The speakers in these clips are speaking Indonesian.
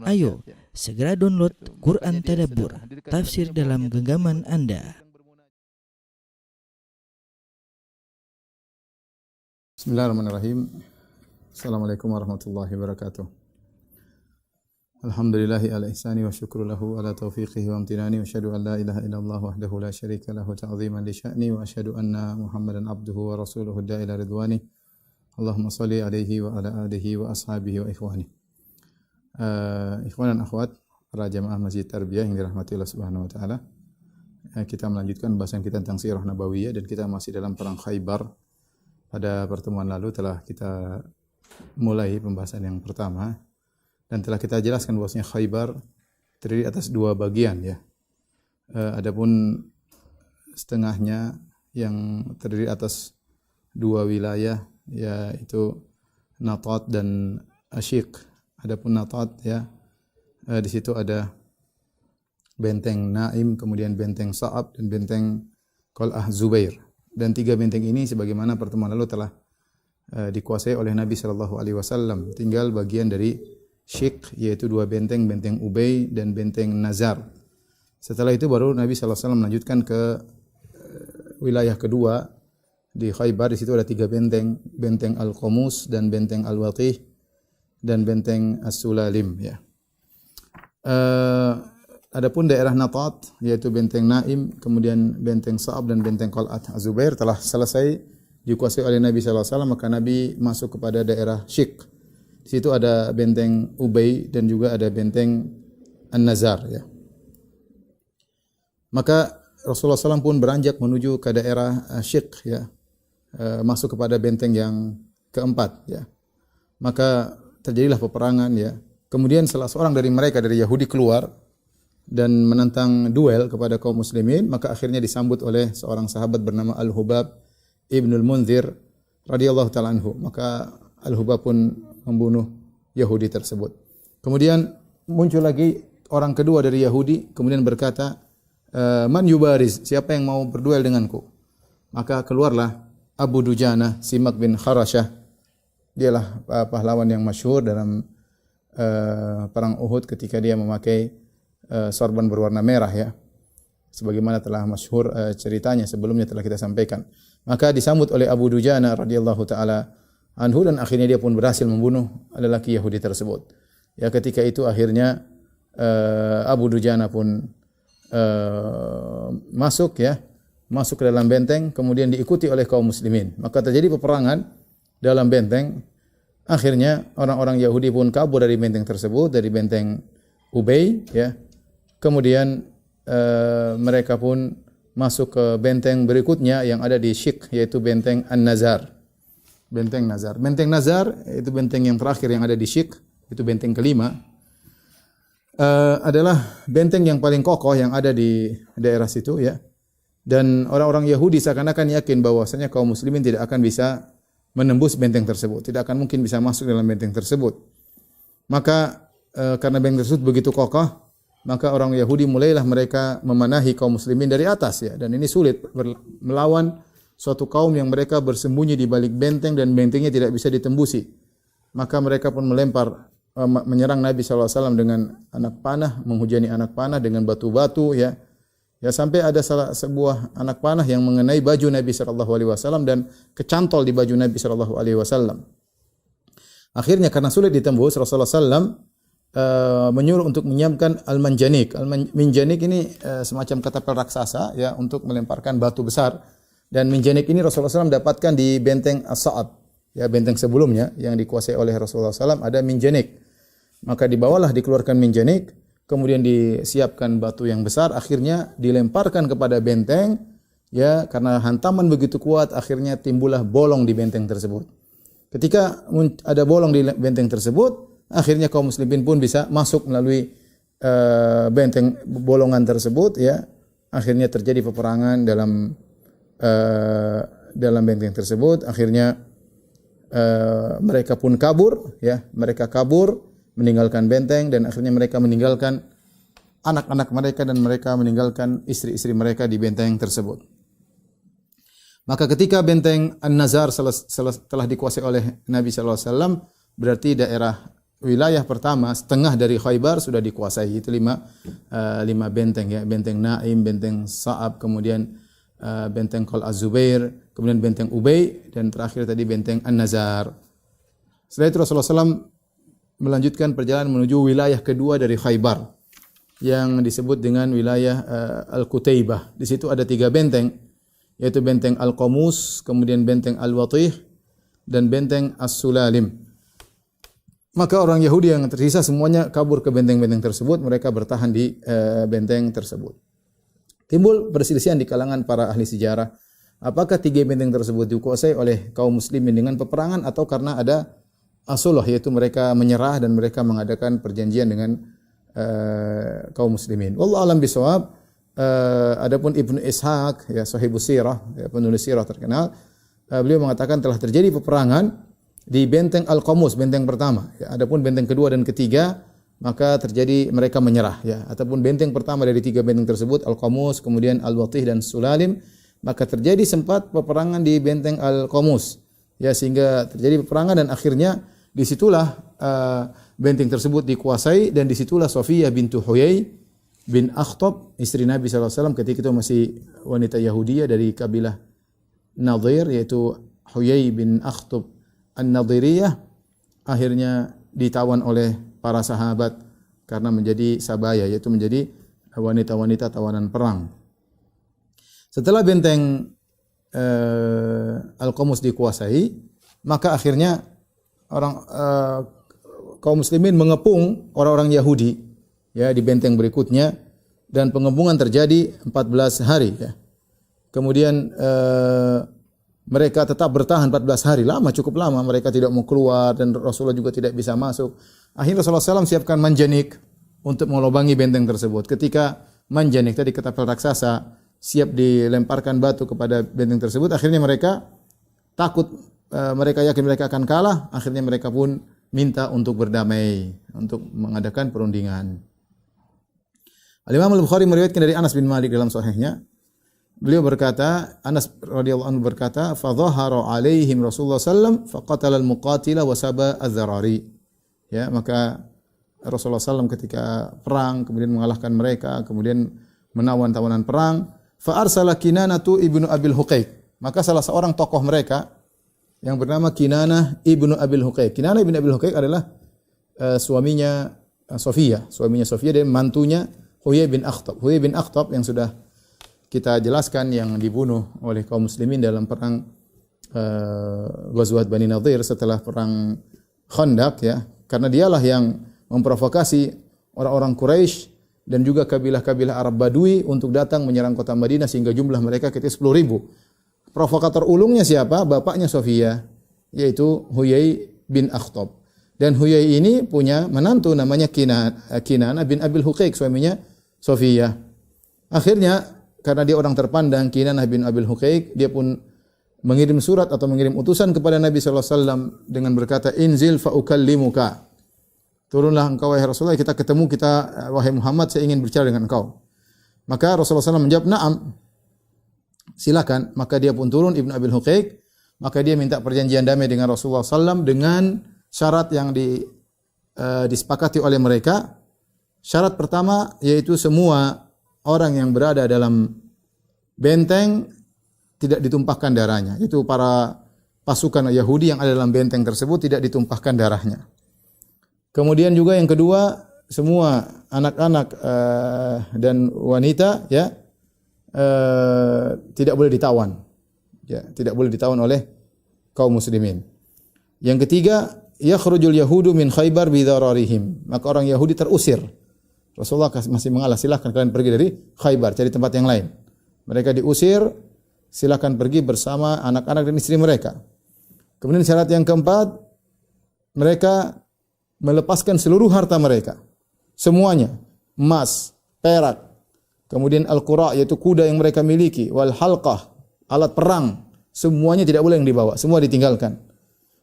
Ayo, segera download Quran Tadabbur, tafsir dalam genggaman Anda. Bismillahirrahmanirrahim. Assalamualaikum warahmatullahi wabarakatuh. Alhamdulillahi ala ihsani wa syukru lahu ala taufiqihi wa amtinani wa asyhadu an la ilaha illallah wahdahu la syarika lahu ta'ziman li sya'ni wa asyhadu anna Muhammadan abduhu wa rasuluhu da'ila ridwani. Allahumma salli alaihi wa ala alihi wa ashabihi wa ikhwani. Ikhwan dan akhwat para jamaah Masjid Tarbiyah yang dirahmati Allah Subhanahu wa taala. Kita melanjutkan bahasan kita tentang Sirah Nabawiyah dan kita masih dalam perang Khaybar. Pada pertemuan lalu telah kita mulai pembahasan yang pertama dan telah kita jelaskan bahwasanya Khaybar terdiri atas dua bagian ya. Adapun setengahnya yang terdiri atas dua wilayah yaitu Natat dan Ashiq. Adapun Natat ya di situ ada benteng Naim, kemudian benteng Sa'ab dan benteng Qal'ah Zubair. Dan tiga benteng ini sebagaimana pertemuan lalu telah dikuasai oleh Nabi sallallahu alaihi wasallam. Tinggal bagian dari Syiq yaitu dua benteng, benteng Ubay dan benteng Nazar. Setelah itu baru Nabi sallallahu alaihi wasallam melanjutkan ke wilayah kedua di Khaybar. Di situ ada tiga benteng, benteng Al-Qamus dan benteng Al-Waqih dan benteng As-Sulalim ya. Adapun daerah Natat yaitu benteng Naim, kemudian benteng Sa'ab dan benteng Qal'ah Az-Zubair telah selesai dikuasai oleh Nabi sallallahu alaihi wasallam, maka Nabi masuk kepada daerah Syiq. Di situ ada benteng Ubay dan juga ada benteng An-Nazar ya. Maka Rasulullah SAW pun beranjak menuju ke daerah Syiq ya. Masuk kepada benteng yang keempat ya. Maka terjadilah peperangan ya. Kemudian salah seorang dari mereka dari Yahudi keluar dan menantang duel kepada kaum muslimin, maka akhirnya disambut oleh seorang sahabat bernama Al-Hubab Ibnul Munzir radhiyallahu ta'ala anhu. Maka Al-Hubab pun membunuh Yahudi tersebut. Kemudian muncul lagi orang kedua dari Yahudi, kemudian berkata, "Man yubariz? Siapa yang mau berduel denganku?" Maka keluarlah Abu Dujana Simak bin Kharashah. Dialah pahlawan yang masyhur dalam perang Uhud ketika dia memakai sorban berwarna merah ya. Sebagaimana telah masyhur ceritanya sebelumnya telah kita sampaikan. Maka disambut oleh Abu Dujana radhiyallahu taala anhu dan akhirnya dia pun berhasil membunuh lelaki Yahudi tersebut. Ya ketika itu akhirnya Abu Dujana pun masuk ke dalam benteng kemudian diikuti oleh kaum muslimin. Maka terjadi peperangan dalam benteng. Akhirnya orang-orang Yahudi pun kabur dari benteng tersebut, dari benteng Ubay ya. Kemudian mereka pun masuk ke benteng berikutnya yang ada di Syiq yaitu benteng An-Nazar. Benteng Nazar. Benteng Nazar itu benteng yang terakhir yang ada di Syiq, itu benteng kelima. Adalah benteng yang paling kokoh yang ada di daerah situ ya. Dan orang-orang Yahudi seakan-akan yakin bahwasanya kaum muslimin tidak akan bisa menembus benteng tersebut, tidak akan mungkin bisa masuk dalam benteng tersebut. Maka karena benteng tersebut begitu kokoh, maka orang Yahudi mulailah mereka memanahi kaum muslimin dari atas ya. Dan ini sulit melawan suatu kaum yang mereka bersembunyi di balik benteng dan bentengnya tidak bisa ditembusi. Maka mereka pun menyerang Nabi sallallahu alaihi wasallam dengan anak panah, menghujani anak panah dengan batu-batu ya. Ya sampai ada sebuah anak panah yang mengenai baju Nabi sallallahu alaihi wasallam dan kecantol di baju Nabi sallallahu alaihi wasallam. Akhirnya karena sulit ditembus, Rasulullah sallam menyuruh untuk menyiapkan al-manjanik. Al-manjanik ini semacam katapel raksasa ya untuk melemparkan batu besar. Dan manjanik ini Rasulullah sallam dapatkan di benteng As-Sa'ab. Ya benteng sebelumnya yang dikuasai oleh Rasulullah sallam ada manjanik. Maka dibawalah dikeluarkan manjanik. Kemudian disiapkan batu yang besar, akhirnya dilemparkan kepada benteng, ya karena hantaman begitu kuat, akhirnya timbullah bolong di benteng tersebut. Ketika ada bolong di benteng tersebut, akhirnya kaum muslimin pun bisa masuk melalui benteng bolongan tersebut, ya. Akhirnya terjadi peperangan dalam benteng tersebut. Akhirnya mereka pun kabur, ya, mereka kabur meninggalkan benteng dan akhirnya mereka meninggalkan anak-anak mereka dan mereka meninggalkan istri-istri mereka di benteng tersebut. Maka ketika benteng An-Nazar telah dikuasai oleh Nabi sallallahu alaihi wasallam, berarti daerah wilayah pertama, setengah dari Khaybar sudah dikuasai. Itu lima benteng ya, benteng Naim, benteng Sa'ab, kemudian benteng Qal Az-Zubair, kemudian benteng Ubay, dan terakhir tadi benteng An-Nazar. Setelah itu Rasulullah SAW melanjutkan perjalanan menuju wilayah kedua dari Khaybar yang disebut dengan wilayah Al-Qutaybah. Di situ ada 3 benteng, yaitu benteng Al-Qamus, kemudian benteng Al-Watih, dan benteng As-Sulalim. Maka orang Yahudi yang tersisa semuanya kabur ke benteng-benteng tersebut, mereka bertahan di benteng tersebut. Timbul perselisihan di kalangan para ahli sejarah, apakah 3 benteng tersebut dikuasai oleh kaum muslimin dengan peperangan atau karena ada asullah, yaitu mereka menyerah dan mereka mengadakan perjanjian dengan kaum muslimin. Wallahu alam bisawab. Adapun Ibnu Ishaq, ya sahibus sirah, ya, penulis sirah terkenal, beliau mengatakan telah terjadi peperangan di benteng Al-Qamus, benteng pertama. Ya, adapun benteng kedua dan ketiga, maka terjadi mereka menyerah. Ya, ataupun benteng pertama dari 3 benteng tersebut, Al-Qamus, kemudian Al-Watih dan Sulalim, maka terjadi sempat peperangan di benteng Al-Qamus. Ya, sehingga terjadi peperangan dan akhirnya disitulah benteng tersebut dikuasai, dan disitulah Safiyah bintu Huyai bin Akhtab, istri Nabi SAW ketika itu masih wanita Yahudiyah dari kabilah Nadir, yaitu Huyai bin Akhtab An-Nadiriyah, akhirnya ditawan oleh para sahabat karena menjadi sabaya, yaitu menjadi wanita-wanita tawanan perang. Setelah benteng Al-Qamus dikuasai, maka akhirnya kaum muslimin mengepung orang-orang Yahudi ya di benteng berikutnya, dan pengepungan terjadi 14 hari ya. Kemudian mereka tetap bertahan 14 hari, cukup lama, mereka tidak mau keluar dan Rasulullah juga tidak bisa masuk. Akhirnya Rasulullah SAW siapkan manjanik untuk melobangi benteng tersebut. Ketika manjanik tadi, ketapel raksasa, siap dilemparkan batu kepada benteng tersebut, akhirnya mereka takut, mereka yakin mereka akan kalah, akhirnya mereka pun minta untuk berdamai, untuk mengadakan perundingan. Al-Imam Al-Bukhari meriwayatkan dari Anas bin Malik dalam sahihnya. Beliau berkata, Anas radhiyallahu anhu berkata, "Fa dhahara 'alaihim Rasulullah sallam fa qatala al-muqatila wa saba az-zarari." Ya, maka Rasulullah SAW ketika perang kemudian mengalahkan mereka, kemudian menawan tawanan perang, fa arsala Kinanatu ibnu Abil Huqaiq. Maka salah seorang tokoh mereka yang bernama Kinanah ibnu Abil Huqaiq. Kinanah ibnu Abil Huqaiq adalah suaminya Safiyah dan mantunya Huyai bin Akhtab. Huyai bin Akhtab yang sudah kita jelaskan yang dibunuh oleh kaum muslimin dalam perang Ghazwat Bani Nadir setelah perang Khandaq ya, karena dialah yang memprovokasi orang-orang Quraisy dan juga kabilah-kabilah Arab Badui untuk datang menyerang kota Madinah sehingga jumlah mereka ketika 10.000. Provokator ulungnya siapa? Bapaknya Safiyah, yaitu Huyai bin Akhtab. Dan Huyai ini punya menantu namanya Kinanah bin Abil Huqaiq, suaminya Safiyah. Akhirnya karena dia orang terpandang, Kinanah bin Abil Huqaiq, dia pun mengirim surat atau mengirim utusan kepada Nabi sallallahu alaihi wasallam dengan berkata, "Inzil fa ukallimuka." Turunlah engkau wahai Rasulullah, kita ketemu, wahai Muhammad, saya ingin berbicara dengan engkau. Maka Rasulullah SAW menjawab, "Na'am." Silakan. Maka dia pun turun, Ibnu Abil Huqaiq, maka dia minta perjanjian damai dengan Rasulullah SAW dengan syarat yang disepakati oleh mereka. Syarat pertama yaitu semua orang yang berada dalam benteng tidak ditumpahkan darahnya. Itu para pasukan Yahudi yang ada dalam benteng tersebut tidak ditumpahkan darahnya. Kemudian juga yang kedua, semua anak-anak dan wanita ya tidak boleh ditawan. Ya, tidak boleh ditawan oleh kaum muslimin. Yang ketiga, yakhrujul yahudu min Khaybar bi dararihim. Maka orang Yahudi terusir. Rasulullah masih mengalah, silakan kalian pergi dari Khaybar, cari tempat yang lain. Mereka diusir, silakan pergi bersama anak-anak dan istri mereka. Kemudian syarat yang keempat, mereka melepaskan seluruh harta mereka. Semuanya, emas, perak, kemudian al-qura, yaitu kuda yang mereka miliki, wal halqah, alat perang, semuanya tidak boleh yang dibawa, semua ditinggalkan.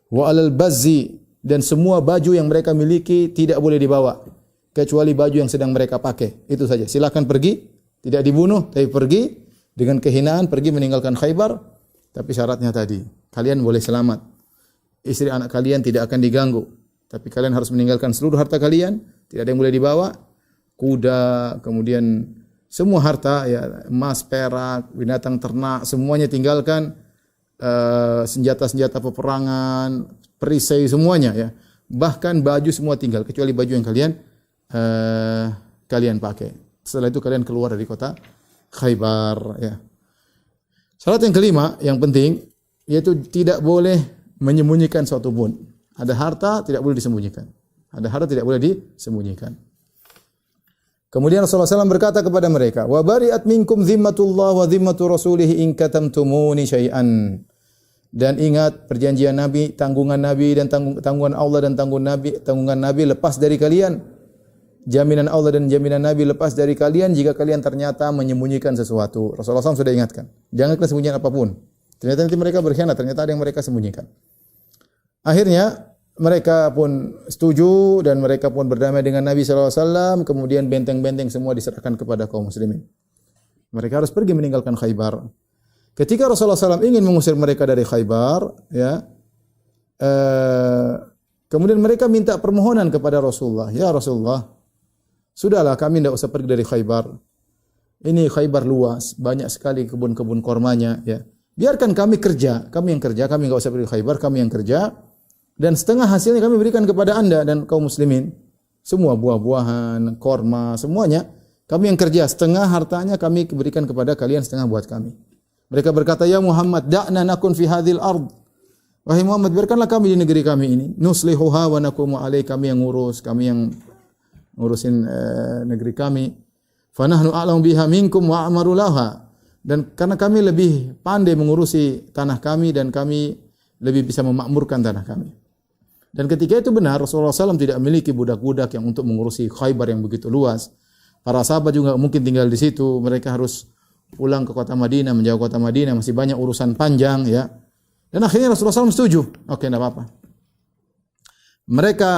Wa alal bazzi, dan semua baju yang mereka miliki tidak boleh dibawa, kecuali baju yang sedang mereka pakai. Itu saja. Silakan pergi, tidak dibunuh, tapi pergi dengan kehinaan, pergi meninggalkan Khaybar. Tapi syaratnya tadi, kalian boleh selamat. Istri anak kalian tidak akan diganggu. Tapi kalian harus meninggalkan seluruh harta kalian, tidak ada yang boleh dibawa. Kuda, kemudian semua harta, ya, emas, perak, binatang ternak, semuanya tinggalkan. Senjata-senjata peperangan, perisai, semuanya, ya. Bahkan baju semua tinggal, kecuali baju yang kalian pakai. Setelah itu kalian keluar dari kota Khaybar, ya. Syarat yang kelima yang penting yaitu tidak boleh menyembunyikan suatu pun. Ada harta tidak boleh disembunyikan. Ada harta tidak boleh disembunyikan. Kemudian Rasulullah SAW berkata kepada mereka, "Wa bari'at minkum zimmatullah wa zimmatu rasulih in katamtumuni syai'an." Dan ingat perjanjian Nabi, tanggungan Nabi dan tanggungan Allah dan tanggungan Nabi lepas dari kalian. Jaminan Allah dan jaminan Nabi lepas dari kalian jika kalian ternyata menyembunyikan sesuatu. Rasulullah SAW sudah ingatkan, jangan kalian sembunyikan apapun. Ternyata nanti mereka berkhianat, ternyata ada yang mereka sembunyikan. Akhirnya mereka pun setuju dan mereka pun berdamai dengan Nabi SAW. Kemudian benteng-benteng semua diserahkan kepada kaum muslimin. Mereka harus pergi meninggalkan Khaybar. Ketika Rasulullah SAW ingin mengusir mereka dari Khaybar, ya, kemudian mereka minta permohonan kepada Rasulullah. Ya Rasulullah, sudahlah kami tidak usah pergi dari Khaybar. Ini Khaybar luas, banyak sekali kebun-kebun kormanya. Ya. Biarkan kami kerja, kami nggak usah pergi Khaybar, kami yang kerja. Dan setengah hasilnya kami berikan kepada anda dan kaum muslimin. Semua buah-buahan, korma, semuanya. Kami yang kerja, setengah hartanya kami berikan kepada kalian, setengah buat kami. Mereka berkata, "Ya Muhammad, da'na nakun fi hadhil ard." Wahai Muhammad, biarkanlah kami di negeri kami ini. Nuslihuha wa nakumu alaih, kami yang ngurus, kami yang ngurusin negeri kami. Fanahnu a'lamu biha minkum wa a'maru laha. Dan karena kami lebih pandai mengurusi tanah kami dan kami lebih bisa memakmurkan tanah kami. Dan ketika itu benar, Rasulullah SAW tidak memiliki budak-budak yang untuk mengurusi Khaybar yang begitu luas. Para sahabat juga mungkin tinggal di situ. Mereka harus pulang ke kota Madinah, menjaga kota Madinah. Masih banyak urusan panjang, ya. Dan akhirnya Rasulullah SAW setuju. Oke, tidak apa-apa. Mereka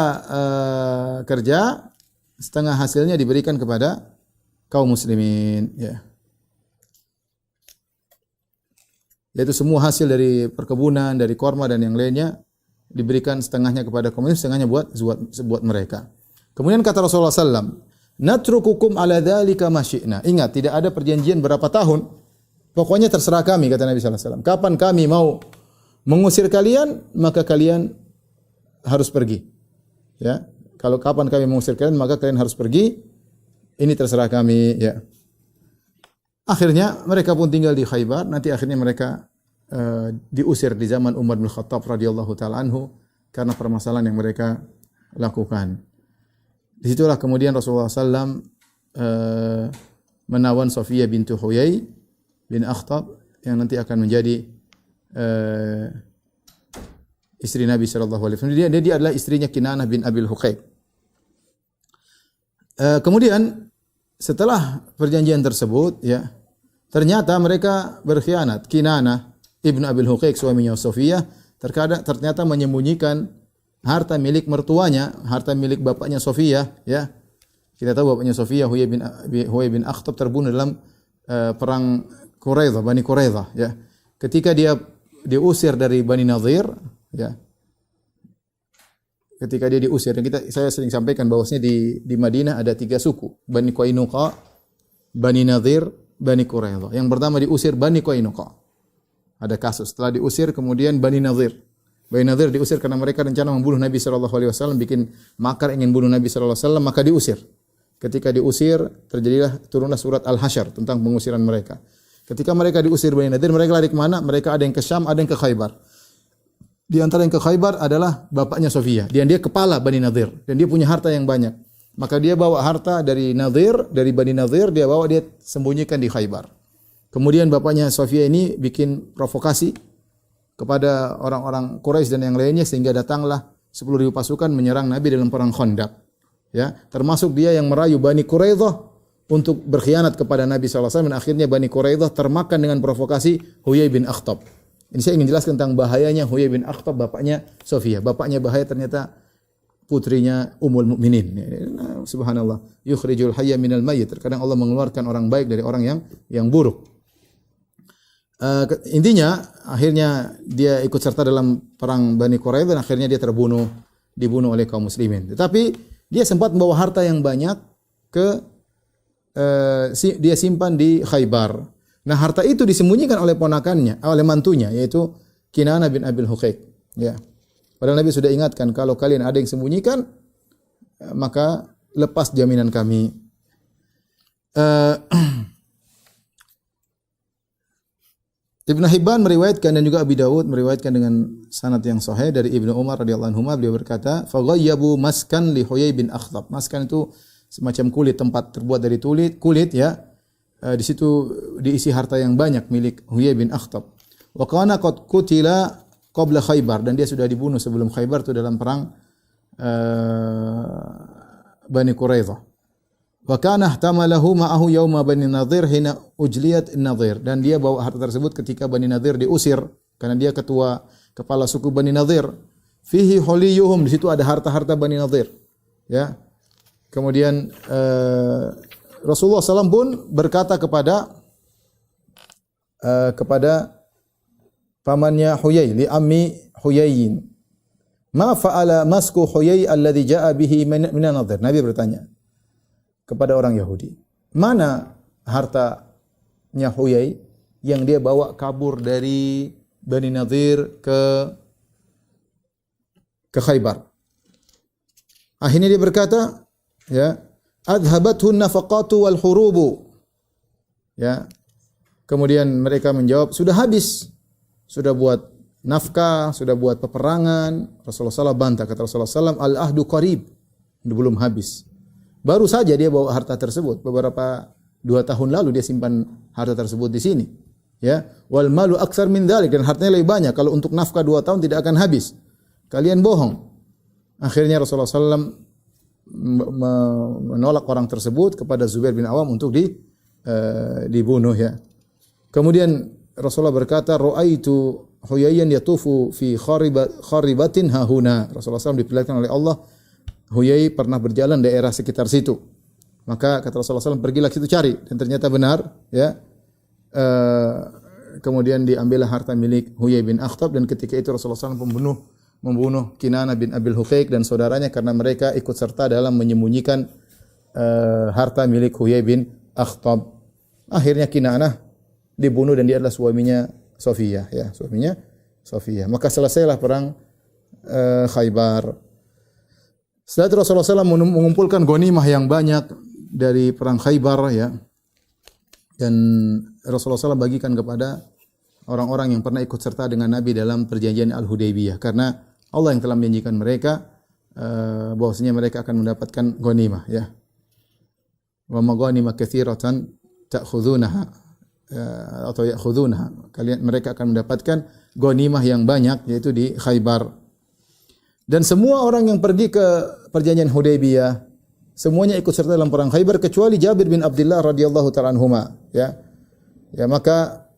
kerja, setengah hasilnya diberikan kepada kaum muslimin, ya. Yaitu semua hasil dari perkebunan, dari korma dan yang lainnya diberikan setengahnya kepada kaum muslimin, setengahnya buat mereka. Kemudian kata Rasulullah SAW, "Natrukukum ala dzalika ma syi'na." Ingat, tidak ada perjanjian berapa tahun. Pokoknya terserah kami, kata Nabi SAW. Kapan kami mau mengusir kalian, maka kalian harus pergi. Ya, kalau kapan kami mengusir kalian, maka kalian harus pergi. Ini terserah kami, ya. Akhirnya mereka pun tinggal di Khaybar. Nanti akhirnya mereka diusir di zaman Umar bin Khattab radhiyallahu taala anhu karena permasalahan yang mereka lakukan. Disitulah kemudian Rasulullah SAW menawan Safiyah bintu Huyai bin Akhtab yang nanti akan menjadi istri Nabi sallallahu alaihi wasallam. Dia adalah istrinya Kinanah bin Abil Huqaiq. Kemudian setelah perjanjian tersebut, ya, ternyata mereka berkhianat. Kinanah ibnu Abil Huqaiq, suaminya Safiyah, ternyata menyembunyikan harta milik mertuanya, harta milik bapaknya Safiyah, ya. Kita tahu bapaknya Safiyah, Huyai bin Akhtab, terbunuh dalam perang Quraidah, Bani Quraidah, ya. Ketika dia diusir dari Bani Nadhir, ya. Ketika dia diusir, dan saya sering sampaikan bahwasanya di Madinah ada 3 suku, Bani Qainuqa, Bani Nadhir, Bani Quraidah. Yang pertama diusir Bani Qainuqa. Ada kasus setelah diusir, kemudian Bani Nadhir. Bani Nadhir diusir karena mereka rencana membunuh Nabi sallallahu alaihi wasallam, bikin makar ingin bunuh Nabi sallallahu alaihi wasallam, maka diusir. Ketika diusir, turunlah surat Al-Hasyr tentang pengusiran mereka. Ketika mereka diusir Bani Nadhir, mereka lari ke mana? Mereka ada yang ke Syam, ada yang ke Khaybar. Di antara yang ke Khaybar adalah bapaknya Safiyah. Dia kepala Bani Nadhir dan dia punya harta yang banyak. Maka dia bawa harta dari Bani Nadhir, dia bawa, dia sembunyikan di Khaybar. Kemudian bapaknya Safiyah ini bikin provokasi kepada orang-orang Quraisy dan yang lainnya sehingga datanglah 10.000 pasukan menyerang Nabi dalam perang Khandaq. Ya, termasuk dia yang merayu Bani Quraidah untuk berkhianat kepada Nabi SAW, dan akhirnya Bani Quraidah termakan dengan provokasi Huyai bin Akhtab. Ini saya ingin jelaskan tentang bahayanya Huyai bin Akhtab, bapaknya Safiyah. Bapaknya bahaya, ternyata putrinya Ummul Mukminin. Subhanallah, yukhrijul hayya minal mayyit. Terkadang Allah mengeluarkan orang baik dari orang yang buruk. Intinya akhirnya dia ikut serta dalam perang Bani Quraidah dan akhirnya dia terbunuh dibunuh oleh kaum muslimin. Tetapi dia sempat membawa harta yang banyak dia simpan di Khaybar. Nah, harta itu disembunyikan oleh ponakannya, oleh mantunya, yaitu Kinanah bin Abil Huqaiq. Ya. Padahal Nabi sudah ingatkan, kalau kalian ada yang sembunyikan, maka lepas jaminan kami. Ibnu Hibban meriwayatkan dan juga Abi Dawud meriwayatkan dengan sanad yang sahih dari Ibnu Umar radhiyallahu anhu, beliau berkata, "Faghayyabu maskan li Huyai bin Akhtab." Maskan itu semacam kulit, tempat terbuat dari kulit ya. Di situ diisi harta yang banyak milik Huyai bin Akhtab. Wa kana qad qutila qabla Khaybar, dan dia sudah dibunuh sebelum Khaybar, itu dalam perang Bani Quraidah. Wa kana ihtamalahu ma'ahu yauma Bani Nadhir hina ujliyat Nadhir, dan dia bawa harta tersebut ketika Bani Nadhir diusir karena dia kepala suku Bani Nadhir. Fihi huliyuhum, di situ ada harta-harta Bani Nadhir. Ya. Kemudian Rasulullah SAW pun berkata kepada pamannya Huyai, li ammi Huyayin, ma fa'ala masku Huyai alladhi ja'a bihi min Nadhir. Nabi bertanya kepada orang Yahudi, mana hartanya Huyai yang dia bawa kabur dari Bani Nadhir ke Khaybar. Akhirnya dia berkata, ya, adhabathu nafaqatu wal hurubu. Ya. Kemudian mereka menjawab, sudah habis. Sudah buat nafkah, sudah buat peperangan. Rasulullah SAW bantah, kata Rasulullah SAW, al-ahdu qarib. Belum habis. Baru saja dia bawa harta tersebut. Beberapa 2 tahun lalu dia simpan harta tersebut di sini. Ya, wal malu aksar min dzalik, dan hartanya lebih banyak. Kalau untuk nafkah 2 tahun tidak akan habis. Kalian bohong. Akhirnya Rasulullah SAW menolak orang tersebut kepada Zubair bin Awam untuk dibunuh ya. Kemudian Rasulullah berkata, "Ra'aitu Huyayyan yatufu fi kharibatin hahuna." Rasulullah SAW diperlihatkan oleh Allah, Huyai pernah berjalan daerah sekitar situ. Maka kata Rasulullah SAW, pergilah ke situ cari, dan ternyata benar ya. Kemudian diambillah harta milik Huyai bin Akhtab, dan ketika itu Rasulullah SAW membunuh Kinanah bin Abil Huqaiq dan saudaranya karena mereka ikut serta dalam menyembunyikan harta milik Huyai bin Akhtab. Akhirnya Kinanah dibunuh dan dia adalah suaminya Safiyah ya, suaminya Safiyah. Maka selesailah perang Khaybar. Setelah itu Rasulullah SAW mengumpulkan ghanimah yang banyak dari perang Khaybar ya. Dan Rasulullah SAW bagikan kepada orang-orang yang pernah ikut serta dengan Nabi dalam perjanjian Al-Hudaybiyah, karena Allah yang telah menjanjikan mereka bahwasanya mereka akan mendapatkan ghanimah ya. Wa maghanima katsiratan ta'khudunaha atau ya'khudunaha. Mereka akan mendapatkan ghanimah yang banyak, yaitu di Khaybar. Dan semua orang yang pergi ke perjanjian Hudaybiyah semuanya ikut serta dalam perang Khaybar kecuali Jabir bin Abdullah radhiyallahu ta'ala anhuma ya. Ya, maka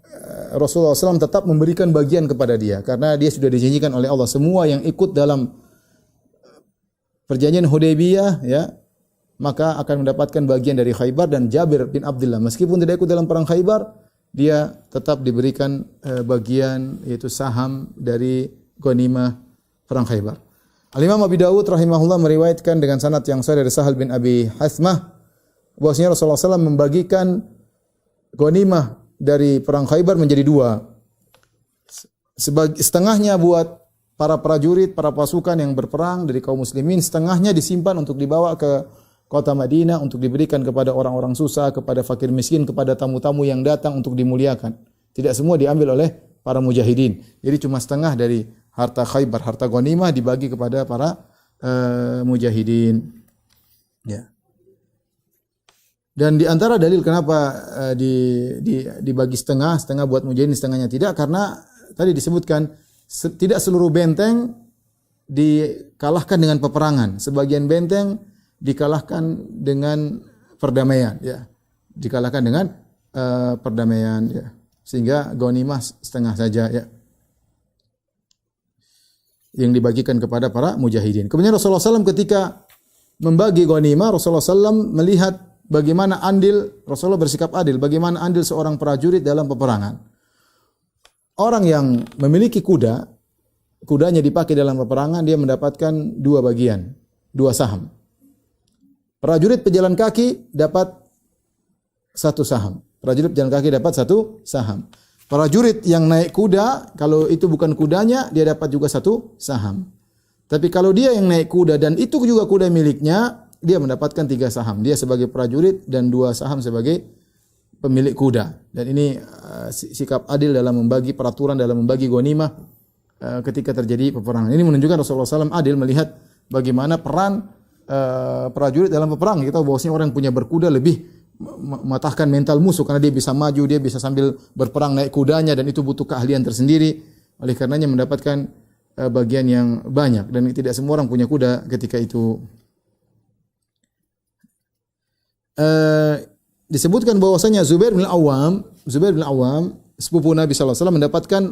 Rasulullah SAW tetap memberikan bagian kepada dia karena dia sudah dijanjikan oleh Allah, semua yang ikut dalam perjanjian Hudaybiyah ya, maka akan mendapatkan bagian dari Khaybar. Dan Jabir bin Abdullah meskipun tidak ikut dalam perang Khaybar, dia tetap diberikan bagian, yaitu saham dari ghanimah perang Khaybar. Al-Imam Abi Dawud rahimahullah meriwayatkan dengan sanad yang sahih dari Sahal bin Abi Hathmah bahwasanya Rasulullah SAW membagikan ghanimah dari perang Khaybar menjadi 2. Setengahnya buat para prajurit, para pasukan yang berperang dari kaum muslimin, setengahnya disimpan untuk dibawa ke kota Madinah untuk diberikan kepada orang-orang susah, kepada fakir miskin, kepada tamu-tamu yang datang untuk dimuliakan. Tidak semua diambil oleh para mujahidin. Jadi cuma setengah dari harta Khaybar, harta ghanimah dibagi kepada para mujahidin. Ya. Dan di antara dalil kenapa dibagi setengah buat mujahidin, setengahnya tidak, karena tadi disebutkan tidak seluruh benteng dikalahkan dengan peperangan. Sebagian benteng dikalahkan dengan perdamaian, ya. Dikalahkan dengan perdamaian, ya. Sehingga ghanimah setengah saja, ya, yang dibagikan kepada para mujahidin. Kemudian Rasulullah SAW ketika membagi ghanimah, Rasulullah SAW melihat bagaimana andil, Rasulullah bersikap adil, bagaimana andil seorang prajurit dalam peperangan. Orang yang memiliki kuda kudanya dipakai dalam peperangan, dia mendapatkan 2 bagian, 2 saham. Prajurit pejalan kaki dapat 1 saham. Prajurit pejalan kaki dapat 1 saham. Prajurit yang naik kuda, kalau itu bukan kudanya, dia dapat juga 1 saham. Tapi kalau dia yang naik kuda dan itu juga kuda miliknya, dia mendapatkan 3 saham. Dia sebagai prajurit dan 2 saham sebagai pemilik kuda. Dan ini sikap adil dalam membagi peraturan, dalam membagi ghanimah ketika terjadi peperangan. Ini menunjukkan Rasulullah SAW adil melihat bagaimana peran prajurit dalam peperangan. Kita tahu bahwasanya orang yang punya berkuda lebih mematahkan mental musuh karena dia bisa maju, dia bisa sambil berperang naik kudanya dan itu butuh keahlian tersendiri. Oleh karenanya mendapatkan bagian yang banyak dan tidak semua orang punya kuda ketika itu. Disebutkan bahwasanya Zubair bin Awam, sepupu Nabi sallallahu alaihi wasallam mendapatkan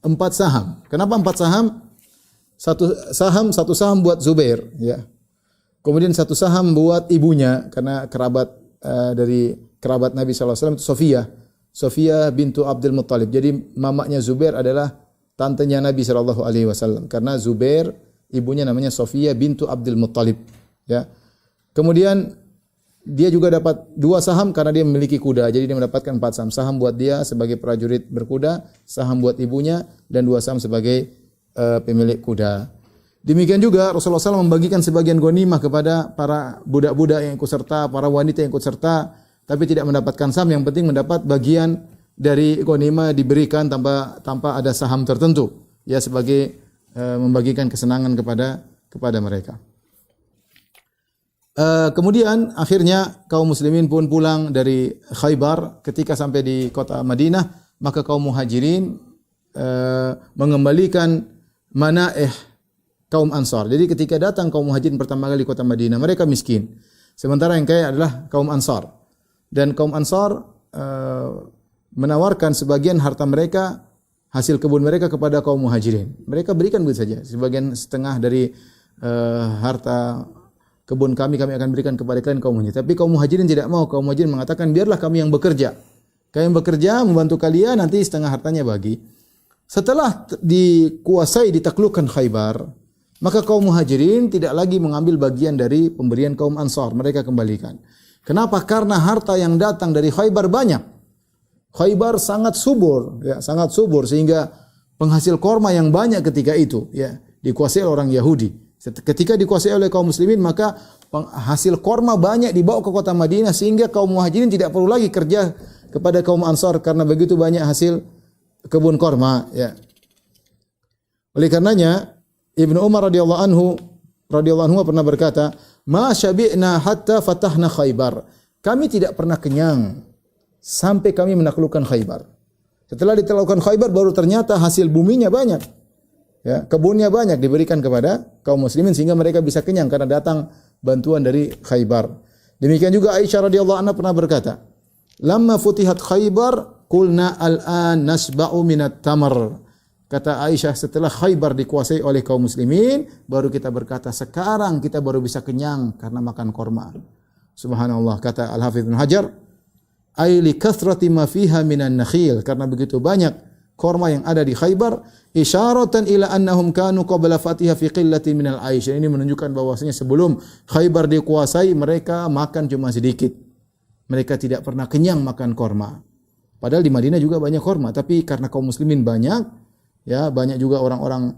4 saham. Kenapa 4 saham? 1 saham buat Zubair, ya. Kemudian 1 saham buat ibunya karena dari kerabat Nabi sallallahu alaihi wasallam Sofia bintu Abdul Muttalib. Jadi mamanya Zubair adalah tantenya Nabi sallallahu alaihi wasallam karena Zubair ibunya namanya Sofia bintu Abdul Muttalib, ya. Kemudian dia juga dapat 2 saham karena dia memiliki kuda. Jadi dia mendapatkan 4 saham. Saham buat dia sebagai prajurit berkuda, saham buat ibunya dan 2 saham sebagai pemilik kuda. Demikian juga Rasulullah SAW membagikan sebagian ghanimah kepada para budak-budak yang ikut serta, para wanita yang ikut serta, tapi tidak mendapatkan saham. Yang penting mendapat bagian dari ghanimah diberikan tanpa ada saham tertentu, ya, sebagai membagikan kesenangan kepada mereka. Kemudian akhirnya kaum muslimin pun pulang dari Khaybar. Ketika sampai di kota Madinah, maka kaum muhajirin mengembalikan manaih kaum Ansar. Jadi ketika datang kaum muhajirin pertama kali di kota Madinah, mereka miskin. Sementara yang kaya adalah kaum Ansar. Dan kaum Ansar menawarkan sebagian harta mereka, hasil kebun mereka kepada kaum muhajirin. Mereka berikan begitu saja. Sebagian setengah dari harta kebun kami akan berikan kepada kalian kaum muhajirin. Tapi kaum muhajirin tidak mau. Kaum muhajirin mengatakan, biarlah kami yang bekerja. Kalian bekerja, membantu kalian, nanti setengah hartanya bagi. Setelah ditaklukkan Khaybar, maka kaum muhajirin tidak lagi mengambil bagian dari pemberian kaum Ansar. Mereka kembalikan. Kenapa? Karena harta yang datang dari Khaybar banyak. Khaybar sangat subur, ya, sangat subur sehingga penghasil korma yang banyak ketika itu, ya, dikuasai oleh orang Yahudi. Ketika dikuasai oleh kaum muslimin, maka hasil korma banyak dibawa ke kota Madinah sehingga kaum muhajirin tidak perlu lagi kerja kepada kaum Ansar karena begitu banyak hasil kebun korma, ya. Oleh karenanya Ibnu Umar radhiyallahu anhu pernah berkata, "Ma syabi'na hatta fatahna Khaybar." Kami tidak pernah kenyang sampai kami menaklukkan Khaybar. Setelah ditaklukkan Khaybar baru ternyata hasil buminya banyak. Ya, kebunnya banyak diberikan kepada kaum muslimin sehingga mereka bisa kenyang karena datang bantuan dari Khaybar. Demikian juga Aisyah radhiyallahu anha pernah berkata, "Lamma futihat Khaybar, qulna al-an nasba'u minat tamar." Kata Aisyah, setelah Khaybar dikuasai oleh kaum muslimin, baru kita berkata, sekarang kita baru bisa kenyang karena makan korma. Subhanallah, kata Al-Hafidz Ibnu Hajar, "Ai li kathrati ma fiha minan nakhil." Karena begitu banyak korma yang ada di Khaybar, isyaratan ila annahum kanu qabla fatiha fi qillatin minal aish. Ini menunjukkan bahwasanya sebelum Khaybar dikuasai, mereka makan cuma sedikit. Mereka tidak pernah kenyang makan korma. Padahal di Madinah juga banyak korma, tapi karena kaum muslimin banyak, ya, banyak juga orang-orang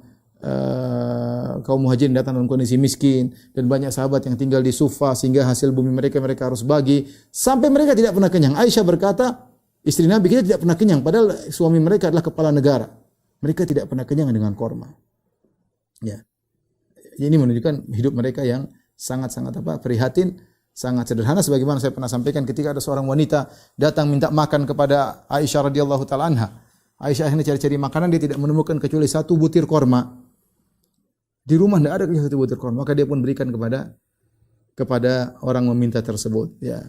kaum muhajirin datang dalam kondisi miskin dan banyak sahabat yang tinggal di Sufa sehingga hasil bumi mereka harus bagi sampai mereka tidak pernah kenyang. Aisyah berkata, istri Nabi, kita tidak pernah kenyang padahal suami mereka adalah kepala negara. Mereka tidak pernah kenyang dengan korma. Ya. Ini menunjukkan hidup mereka yang sangat-sangat prihatin, sangat sederhana sebagaimana saya pernah sampaikan ketika ada seorang wanita datang minta makan kepada Aisyah radhiyallahu taala anha. Aisyah akhirnya cari-cari makanan, dia tidak menemukan kecuali 1 butir korma. Di rumah tidak ada kecuali 1 butir korma, maka dia pun berikan kepada orang meminta tersebut, ya.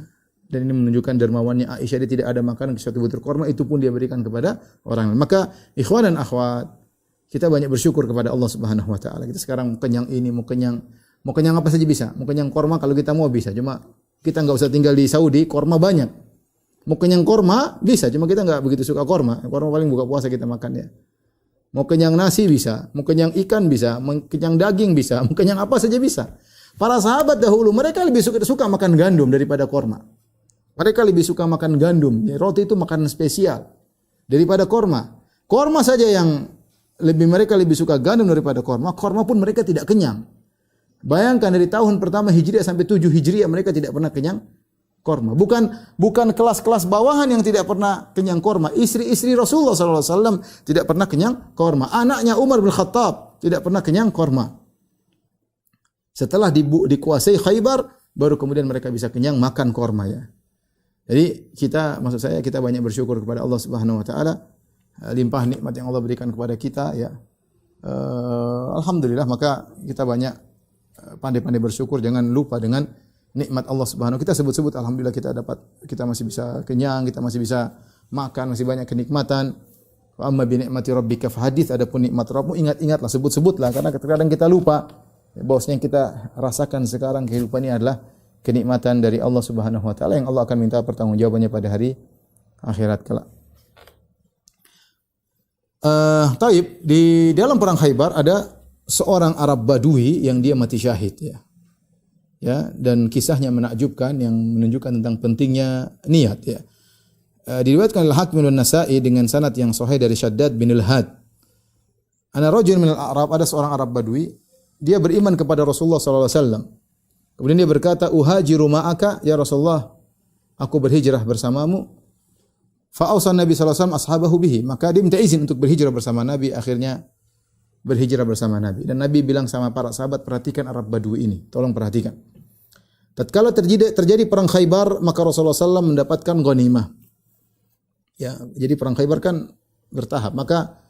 Dan ini menunjukkan dermawannya Aisyah, dia tidak ada makanan kecuali 1 butir korma, itu pun dia berikan kepada orang lain. Maka ikhwan dan akhwat, kita banyak bersyukur kepada Allah Subhanahu wa taala. Kita sekarang kenyang ini, mau kenyang apa saja bisa. Mau kenyang korma kalau kita mau bisa. Cuma kita enggak usah tinggal di Saudi, korma banyak. Mau kenyang korma bisa, cuma kita enggak begitu suka korma. Korma paling buka puasa kita makan, ya. Mau kenyang nasi bisa, mau kenyang ikan bisa, mau kenyang daging bisa, mau kenyang apa saja bisa. Para sahabat dahulu mereka lebih suka makan gandum daripada korma. Mereka lebih suka makan gandum. Roti itu makanan spesial daripada korma. Korma saja yang mereka lebih suka gandum daripada korma. Korma pun mereka tidak kenyang. Bayangkan dari tahun pertama Hijriah sampai 7 Hijriah mereka tidak pernah kenyang korma. Bukan kelas-kelas bawahan yang tidak pernah kenyang korma. Istri-istri Rasulullah SAW tidak pernah kenyang korma. Anaknya Umar bin Khattab tidak pernah kenyang korma. Setelah dikuasai Khaybar, baru kemudian mereka bisa kenyang makan korma ya. Jadi maksud saya kita banyak bersyukur kepada Allah Subhanahu Wa Taala, limpah nikmat yang Allah berikan kepada kita ya. Alhamdulillah, maka kita banyak pandai-pandai bersyukur, jangan lupa dengan nikmat Allah Subhanahu. Kita sebut-sebut alhamdulillah kita masih bisa kenyang, kita masih bisa makan, masih banyak kenikmatan. Wa amma bi ni'mati rabbika fahadits, adapun nikmat Rabbmu ingat-ingatlah, sebut-sebutlah, karena kadang kita lupa bahwasanya yang kita rasakan sekarang kehidupan ini adalah kenikmatan dari Allah Subhanahu wa taala yang Allah akan minta pertanggungjawabannya pada hari akhirat kelak. Taib, di dalam perang Khaybar ada seorang Arab Badui yang dia mati syahid ya. Ya, dan kisahnya menakjubkan yang menunjukkan tentang pentingnya niat ya. Diriwayatkan oleh Hakim dan Nasa'i dengan sanad yang sahih dari Syaddad bin Al-Had. Ana rajul min al-Arab, ada seorang Arab Badui, dia beriman kepada Rasulullah sallallahu alaihi wasallam. Kemudian dia berkata, "Uhajiru ma'aka ya Rasulullah." Aku berhijrah bersamamu. Fa ausan Nabi sallallahu alaihi wasallam ashabahu bihi. Maka dia minta izin untuk berhijrah bersama Nabi, akhirnya berhijrah bersama Nabi. Dan Nabi bilang sama para sahabat, perhatikan Arab Badui ini, tolong perhatikan. Tatkala terjadi perang Khaybar, maka Rasulullah SAW mendapatkan ghanimah. Ya, jadi perang Khaybar kan bertahap. Maka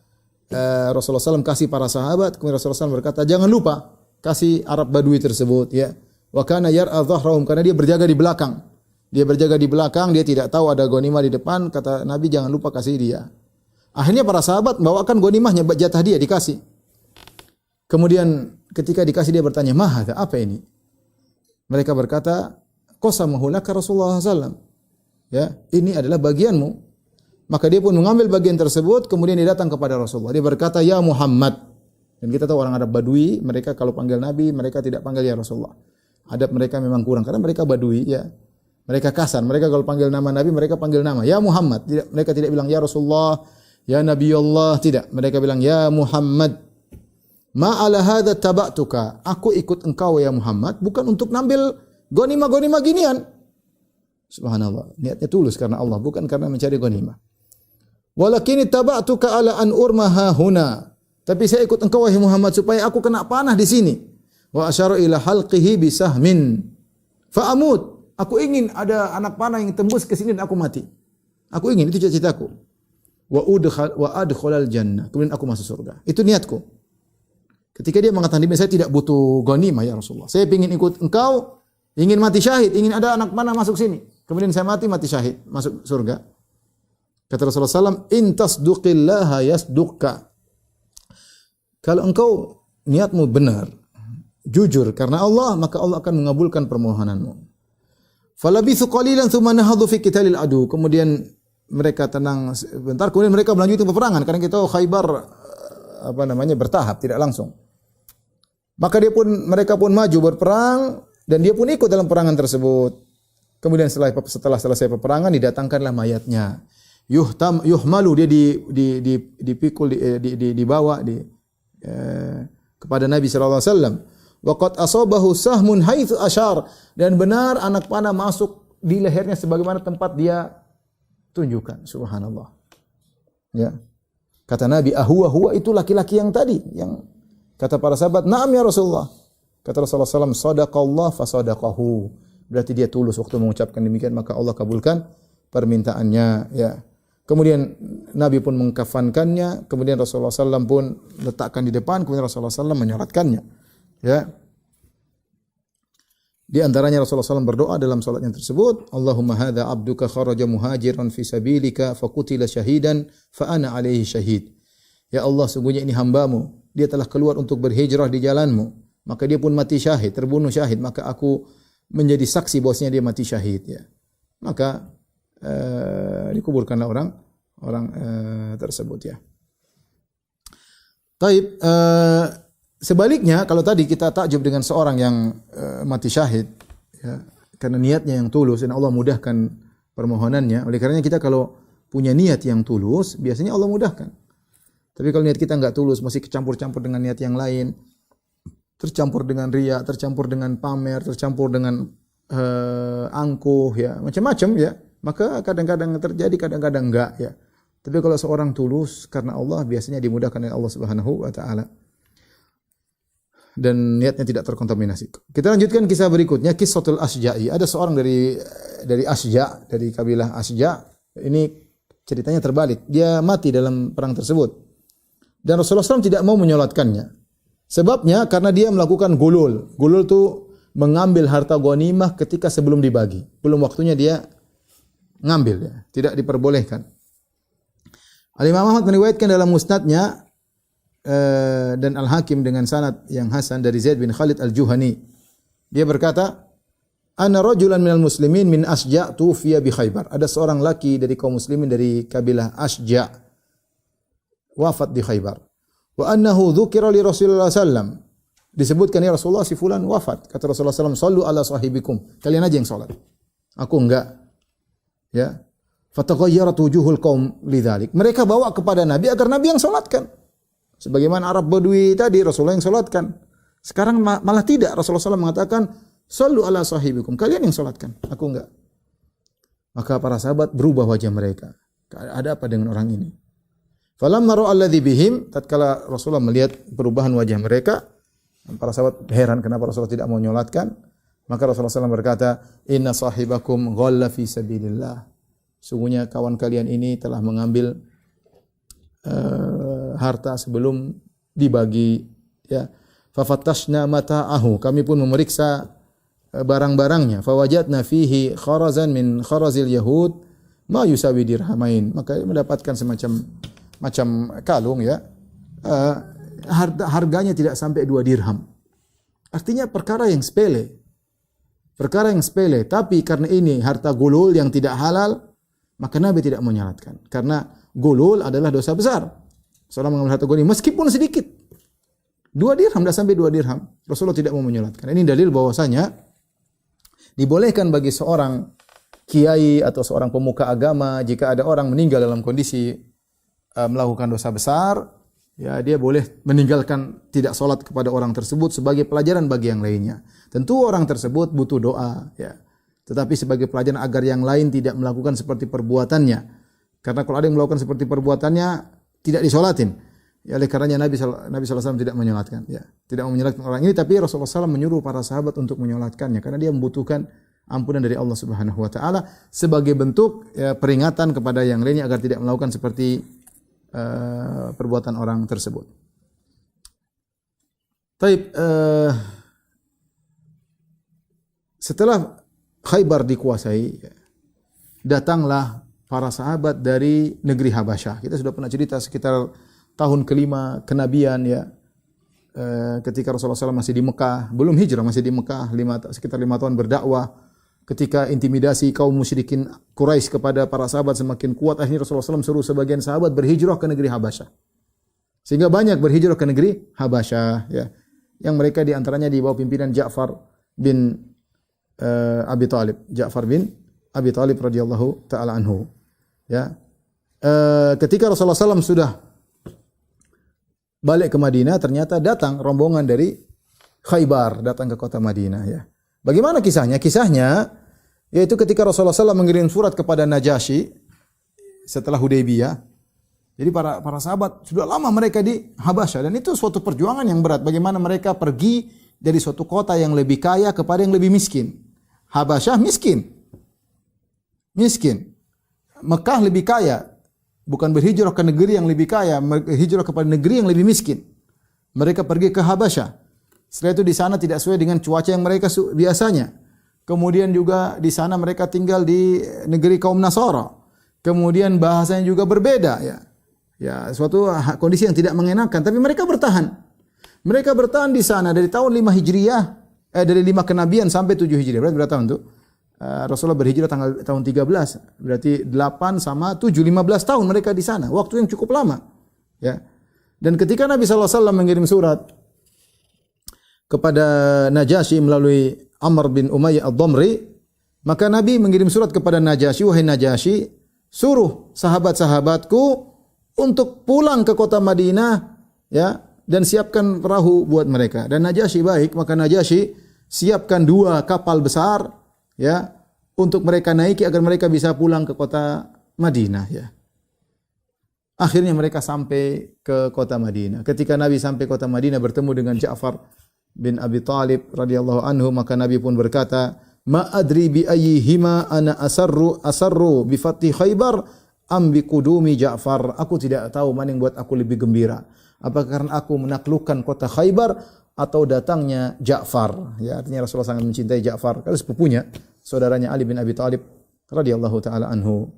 Rasulullah SAW kasih para sahabat, kemudian Rasulullah SAW berkata, jangan lupa kasih Arab Badui tersebut. Ya, wa kana yar'a dhahrahum, karena dia berjaga di belakang. Dia berjaga di belakang, dia tidak tahu ada ghanimah di depan. Kata Nabi, jangan lupa kasih dia. Akhirnya para sahabat membawakan ghanimahnya, jatah dia dikasih. Kemudian ketika dikasih dia bertanya, "Mahadha, apa ini?" Mereka berkata, "Qasamahu laka Rasulullah SAW." Ya, ini adalah bagianmu. Maka dia pun mengambil bagian tersebut, kemudian dia datang kepada Rasulullah. Dia berkata, "Ya Muhammad." Dan kita tahu orang Arab Badui, mereka kalau panggil Nabi, mereka tidak panggil ya Rasulullah. Adab mereka memang kurang karena mereka Badui ya. Mereka kasar. Mereka kalau panggil nama Nabi, mereka panggil nama, "Ya Muhammad." Mereka tidak bilang ya Rasulullah, ya Nabi Allah, tidak. Mereka bilang ya Muhammad. Ma'ala hadza taba'tuka. Aku ikut engkau ya Muhammad bukan untuk ngambil ghanimah ginian. Subhanallah. Niatnya tulus karena Allah, bukan karena mencari ghanimah. Walakin taba'tuka ala an urmaha huna. Tapi saya ikut engkau wahai Muhammad supaya aku kena panah di sini. Wa asyara ila halqihi bisahmin. Fa amut. Aku ingin ada anak panah yang tembus ke sini dan aku mati. Aku ingin, itu cita-citaku. Wa adkhulal jannah. Kemudian aku masuk surga. Itu niatku. Ketika dia mengatakan, saya tidak butuh ghanimah ya Rasulullah. Saya ingin ikut engkau, ingin mati syahid, ingin ada anak panah masuk sini. Kemudian saya mati syahid, masuk surga. Kata Rasulullah SAW, "In tasduqillaha yasduqka." Kalau engkau niatmu benar, jujur karena Allah, maka Allah akan mengabulkan permohonanmu. Falabithu qalilan thumma nahadhu fi qitalil adu. Kemudian mereka tenang sebentar, kemudian mereka melanjutkan peperangan karena kita tahu Khaybar bertahap, tidak langsung. Maka mereka pun maju berperang dan dia pun ikut dalam peperangan tersebut. Kemudian setelah selesai peperangan didatangkanlah mayatnya. Yuhmalu, dia dipikul, dibawa kepada Nabi sallallahu alaihi wasallam. Wa qad asabahu sahmun haitsu asyar, dan benar anak panah masuk di lehernya sebagaimana tempat dia tunjukkan. Subhanallah. Ya. Kata Nabi, huwa itu laki-laki yang tadi, yang kata para sahabat, "Na'am ya Rasulullah." Kata Rasulullah SAW, "Sadaqallah fasadaqahu." Berarti dia tulus waktu mengucapkan demikian, maka Allah kabulkan permintaannya. Ya. Kemudian Nabi pun mengkafankannya, kemudian Rasulullah SAW pun letakkan di depan, kemudian Rasulullah SAW menyolatkannya. Ya. Di antaranya Rasulullah SAW berdoa dalam salatnya tersebut, "Allahumma hadza abduka kharaja muhajiran fi sabilika faqutila syahidan fa ana alaihi syahid." Ya Allah, sungguhnya ini hambamu, dia telah keluar untuk berhijrah di jalanmu, maka dia pun mati syahid, terbunuh syahid, maka aku menjadi saksi bahwasanya dia mati syahid ya. Maka dikuburkanlah orang tersebut ya. Taib, sebaliknya kalau tadi kita takjub dengan seorang yang mati syahid, ya, karena niatnya yang tulus dan Allah mudahkan permohonannya. Oleh karenanya kita kalau punya niat yang tulus, biasanya Allah mudahkan. Tapi kalau niat kita enggak tulus, masih kecampur-campur dengan niat yang lain, tercampur dengan riya, tercampur dengan pamer, tercampur dengan angkuh, ya, macam-macam, ya, maka kadang-kadang terjadi, kadang-kadang enggak, ya. Tapi kalau seorang tulus karena Allah, biasanya dimudahkan oleh Allah Subhanahu wa taala. Dan niatnya tidak terkontaminasi. Kita lanjutkan kisah berikutnya, Qissatul Asja'i. Ada seorang dari Asja', dari kabilah Asja'. Ini ceritanya terbalik. Dia mati dalam perang tersebut. Dan Rasulullah SAW tidak mau menyolatkannya. Sebabnya karena dia melakukan gulul. Gulul itu mengambil harta ghanimah ketika sebelum dibagi. Belum waktunya dia ngambil, ya. Tidak diperbolehkan. Al-Imam Ahmad meriwayatkan dalam musnadnya dan Al-Hakim dengan sanad yang hasan dari Zaid bin Khalid Al-Juhani. Dia berkata, "Ana rajulan minal muslimin min Asja' tufiya bi Khaybar." Ada seorang laki dari kaum muslimin dari kabilah Asja' wafat di Khaybar. Wa annahu dzukira li Rasulullah sallam. Disebutkan ya Rasulullah si fulan wafat. Kata Rasulullah sallam, "Shallu ala sahibikum." Kalian aja yang salat. Aku enggak. Ya. Fataghayyara wujuhul qaum lidzalik. Mereka bawa kepada Nabi agar Nabi yang salatkan. Sebagaimana Arab Badui tadi Rasulullah yang salatkan. Sekarang malah tidak. Rasulullah SAW mengatakan, "Shallu ala sahibikum." Kalian yang salatkan, aku enggak. Maka para sahabat berubah wajah mereka. Ada apa dengan orang ini? Falamma ra'a alladhi bihim, tatkala Rasulullah melihat perubahan wajah mereka, para sahabat heran kenapa Rasulullah tidak mau menyolatkan. Maka Rasulullah SAW berkata, "Inna sahibakum ghalla fi sabilillah." Sungguhnya kawan kalian ini telah mengambil harta sebelum dibagi, ya. Fafattashna mata'ahu, kami pun memeriksa barang-barangnya. Fawajadna fihi kharazan min kharazil yahud ma yusawi dirhamain. Maka mendapatkan semacam kalung, ya. Harganya tidak sampai 2 dirham. Artinya perkara yang sepele. Perkara yang sepele, tapi karena ini harta gulul yang tidak halal, maka Nabi tidak menyalatkan. Karena gulul adalah dosa besar. Seorang mengambil harta ghanimah meskipun sedikit. 2 dirham, dah sampai 2 dirham. Rasulullah tidak mau menyolatkan. Ini dalil bahwasanya dibolehkan bagi seorang kiai atau seorang pemuka agama, jika ada orang meninggal dalam kondisi melakukan dosa besar, ya dia boleh meninggalkan tidak salat kepada orang tersebut sebagai pelajaran bagi yang lainnya. Tentu orang tersebut butuh doa, ya. Tetapi sebagai pelajaran agar yang lain tidak melakukan seperti perbuatannya. Karena kalau ada yang melakukan seperti perbuatannya, tidak disolatin. Ya, oleh karenanya Nabi SAW tidak menyolatkan. Ya, tidak mau menyolatkan orang ini, tapi Rasulullah SAW menyuruh para sahabat untuk menyolatkannya. Karena dia membutuhkan ampunan dari Allah Subhanahu Wa Taala sebagai bentuk, ya, peringatan kepada yang lainnya agar tidak melakukan seperti perbuatan orang tersebut. Taib, setelah Khaybar dikuasai, datanglah para sahabat dari negeri Habasyah. Kita sudah pernah cerita sekitar tahun ke-5 kenabian, ya. Ketika Rasulullah SAW masih di Mekah, belum hijrah, masih di Mekah, sekitar 5 tahun berdakwah. Ketika intimidasi kaum musyrikin Quraisy kepada para sahabat semakin kuat, akhirnya Rasulullah SAW suruh sebagian sahabat berhijrah ke negeri Habasyah. Sehingga banyak berhijrah ke negeri Habasyah, ya. Yang mereka diantaranya di bawah pimpinan Ja'far bin Abi Talib. Ja'far bin Abi Talib radhiyallahu ta'ala anhu. Ya. Ketika Rasulullah SAW sudah balik ke Madinah, ternyata datang rombongan dari Khaybar, datang ke kota Madinah, ya. Bagaimana kisahnya? Kisahnya yaitu ketika Rasulullah SAW mengirim surat kepada Najasyi setelah Hudaybiyah. Jadi para sahabat sudah lama mereka di Habasyah, dan itu suatu perjuangan yang berat. Bagaimana mereka pergi dari suatu kota yang lebih kaya kepada yang lebih miskin. Habasyah miskin. Mekah lebih kaya. Bukan berhijrah ke negeri yang lebih kaya, berhijrah kepada negeri yang lebih miskin. Mereka pergi ke Habasyah. Setelah itu di sana tidak sesuai dengan cuaca yang mereka biasanya. Kemudian juga di sana mereka tinggal di negeri kaum Nasara. Kemudian bahasanya juga berbeda, ya. Ya, suatu kondisi yang tidak mengenakan, tapi mereka bertahan. Mereka bertahan di sana dari tahun 5 Hijriah, dari 5 kenabian sampai 7 Hijriah. Berarti berapa tahun tuh? Rasulullah berhijrah tahun 13. Berarti 8 sama 7, 15 tahun mereka di sana. Waktu yang cukup lama. Ya. Dan ketika Nabi SAW mengirim surat kepada Najasyi melalui Amr bin Umayyah ad-Dhamri, maka Nabi mengirim surat kepada Najasyi, wahai Najasyi, suruh sahabat-sahabatku untuk pulang ke kota Madinah, ya, dan siapkan perahu buat mereka. Dan Najasyi baik, maka Najasyi siapkan 2 kapal besar, ya, untuk mereka naiki agar mereka bisa pulang ke kota Madinah, ya. Akhirnya mereka sampai ke kota Madinah. Ketika Nabi sampai kota Madinah bertemu dengan Ja'far bin Abi Talib radhiyallahu anhu, maka Nabi pun berkata, "Ma adri bi ayyihima ana asarru bi fathi Khaybar am bi qudumi Ja'far." Aku tidak tahu mana yang buat aku lebih gembira. Apakah karena aku menaklukkan kota Khaybar atau datangnya Ja'far? Ya, artinya Rasulullah sangat mencintai Ja'far, kalau sepupunya, saudaranya Ali bin Abi Talib radhiyallahu taala anhu.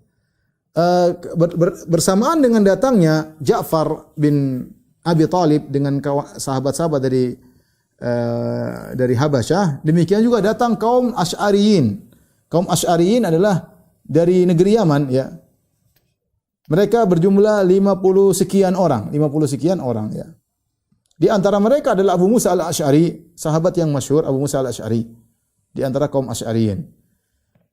Bersamaan dengan datangnya Ja'far bin Abi Talib dengan sahabat-sahabat dari Habasyah, demikian juga datang kaum Asy'ariyin. Kaum Asy'ariyin adalah dari negeri Yaman, ya. Mereka berjumlah 50 sekian orang, ya. Di antara mereka adalah Abu Musa al-Asy'ari, sahabat yang masyhur Abu Musa al-Asy'ari, di antara kaum Asy'ariyin.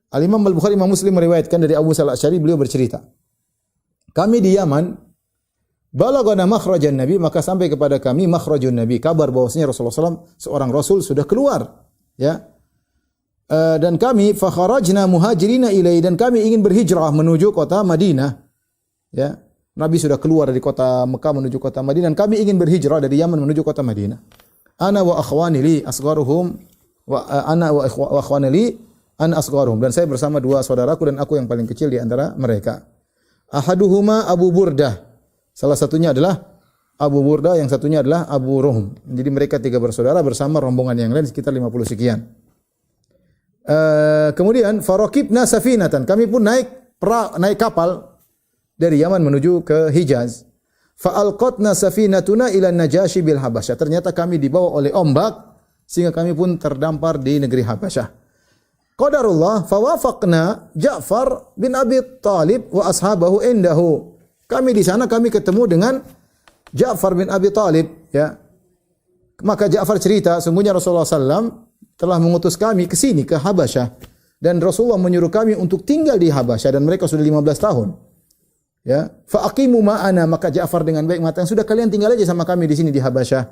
Al-Imam Al-Bukhari, Imam Muslim meriwayatkan dari Abu Musa al-Asy'ari, beliau bercerita, kami di Yaman, balagana makhrajan Nabi, maka sampai kepada kami makhrajun Nabi, kabar bahwasanya Rasulullah SAW, seorang Rasul, sudah keluar, ya. Dan kami fakharajna muhajirina ilai, dan kami ingin berhijrah menuju kota Madinah, ya. Nabi sudah keluar dari kota Mekah menuju kota Madinah, dan kami ingin berhijrah dari Yaman menuju kota Madinah. Ana wa akhwani li asgharuhum wa ana wa akhwani li an asgharuhum, dan saya bersama 2 saudaraku dan aku yang paling kecil di antara mereka. Ahaduhuma Abu Burdah, salah satunya adalah Abu Burdah, yang satunya adalah Abu Ruhm. Jadi mereka 3 bersaudara bersama rombongan yang lain sekitar 50 sekian. Kemudian faraqibna safinatan, kami pun naik kapal dari Yaman menuju ke Hijaz. Fa alqatna safinatuna ila Najasyi bil Habasyah, ternyata kami dibawa oleh ombak sehingga kami pun terdampar di negeri Habasyah. Qadarullah fawafaqna Ja'far bin Abi Talib wa ashabahu indahu. Kami di sana kami ketemu dengan Ja'far bin Abi Talib, ya. Maka Ja'far cerita, sungguhnya Rasulullah SAW telah mengutus kami ke sini, ke Habasyah, dan Rasulullah menyuruh kami untuk tinggal di Habasyah, dan mereka sudah 15 tahun. Ya, fa aqimu ma'ana, maka Ja'far dengan baik mengatakan, sudah kalian tinggal aja sama kami di sini di Habasyah.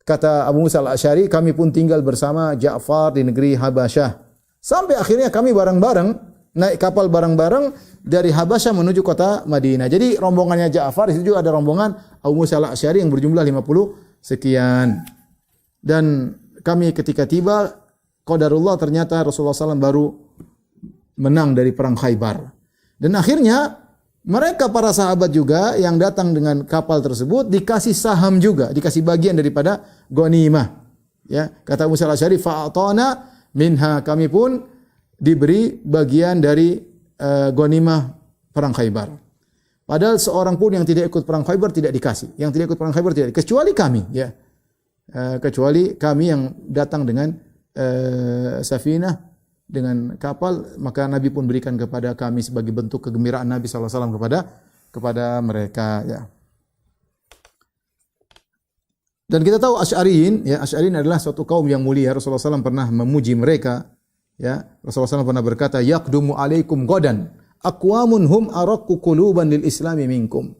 Kata Abu Musa al-Asy'ari, kami pun tinggal bersama Ja'far di negeri Habasyah. Sampai akhirnya kami bareng-bareng naik kapal bareng-bareng dari Habasyah menuju kota Madinah. Jadi rombongannya Ja'far, itu juga ada rombongan Abu Musa al-Asy'ari yang berjumlah 50 sekian. Dan kami ketika tiba, qadarullah ternyata Rasulullah SAW baru menang dari perang Khaybar. Dan akhirnya mereka para sahabat juga yang datang dengan kapal tersebut dikasih saham juga, dikasih bagian daripada ghanimah. Ya, kata Abu Musa al-Asy'ari, fa'atana minha, kami pun diberi bagian dari ghanimah perang Khaybar. Padahal seorang pun yang tidak ikut perang Khaybar tidak dikasih. Yang tidak ikut perang Khaybar tidak dikasih, kecuali kami, ya. Kecuali kami yang datang dengan safinah, dengan kapal, maka Nabi pun berikan kepada kami sebagai bentuk kegembiraan Nabi SAW kepada mereka, ya. Dan kita tahu Asy'ariyin, ya, Asy'ariyin adalah suatu kaum yang mulia. Rasulullah SAW pernah memuji mereka, ya. Rasulullah SAW pernah berkata, yaqdumu alaikum godan aqwamun hum araqqu quluban lil islami minkum.